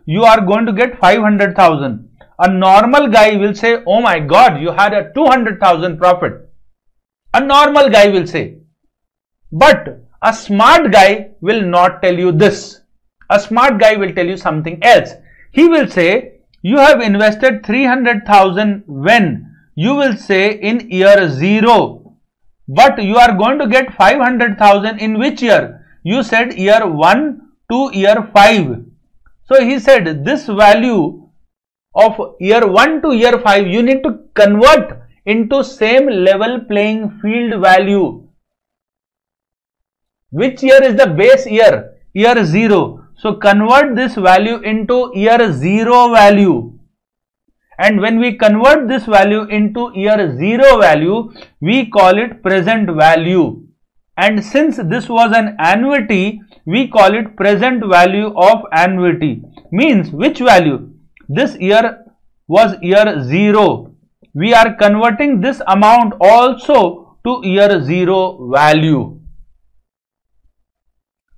you are going to get 500,000. A normal guy will say, oh my God, you had a 200,000 profit. A normal guy will say. But a smart guy will not tell you this. A smart guy will tell you something else. He will say, you have invested 300,000 when? You will say in year 0. But you are going to get 500,000 in which year? You said year 1 to year 5. So he said this value of year 1 to year 5 you need to convert into same level playing field value. Which year is the base year? Year 0. So convert this value into year 0 value. And when we convert this value into year 0 value, we call it present value. And since this was an annuity, we call it present value of annuity. Means which value? This year was year 0. We are converting this amount also to year 0 value.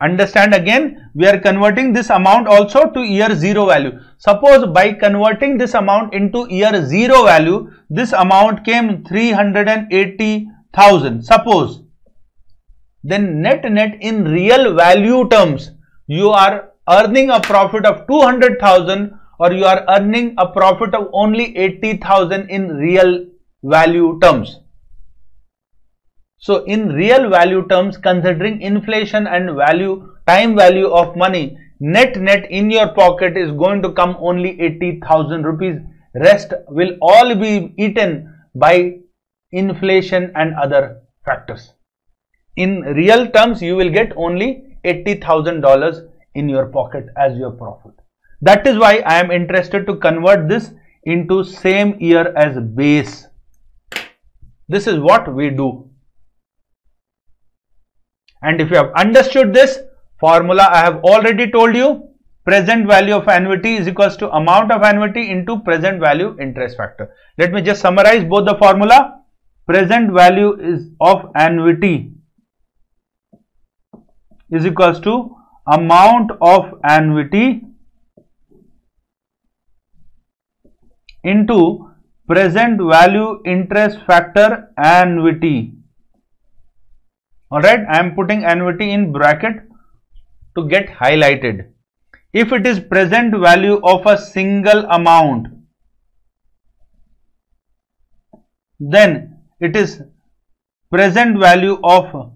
Understand again, we are converting this amount also to year 0 value. Suppose by converting this amount into year 0 value, this amount came 380,000. Suppose. Then net in real value terms, you are earning a profit of 200,000 or you are earning a profit of only 80,000 in real value terms. So in real value terms, considering inflation and time value of money, net in your pocket is going to come only 80,000 rupees. Rest will all be eaten by inflation and other factors. In real terms, you will get only $80,000 in your pocket as your profit. That is why I am interested to convert this into same year as base. This is what we do. And if you have understood this formula, I have already told you, present value of annuity is equals to amount of annuity into present value interest factor. Let me just summarize both the formula. Present value is of annuity is equals to amount of annuity into present value interest factor annuity. Alright, I am putting annuity in bracket to get highlighted. If it is present value of a single amount, then it is present value of,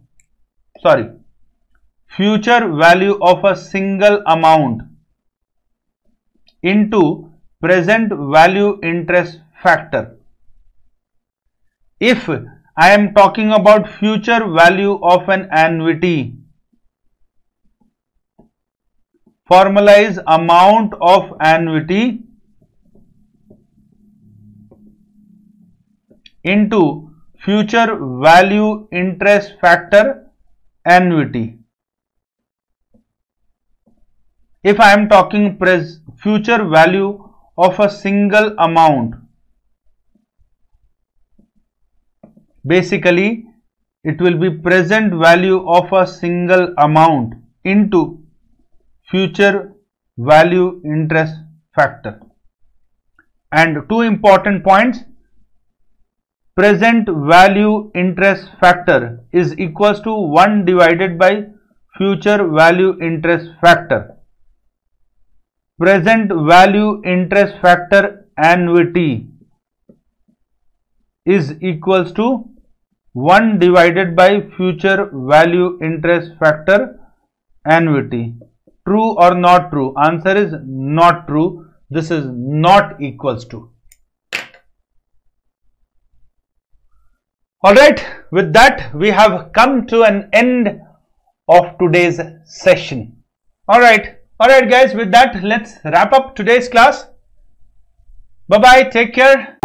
future value of a single amount into present value interest factor. If I am talking about future value of an annuity, formula is amount of annuity into future value interest factor annuity. If I am talking future value of a single amount. Basically, it will be present value of a single amount into future value interest factor. And two important points: present value interest factor is equals to 1 divided by future value interest factor. Present value interest factor annuity is equals to 1 divided by future value interest factor annuity. True or not true? Answer is not true. This is not equals to. Alright, with that we have come to an end of today's session. Alright guys, with that let's wrap up today's class. Bye bye, take care.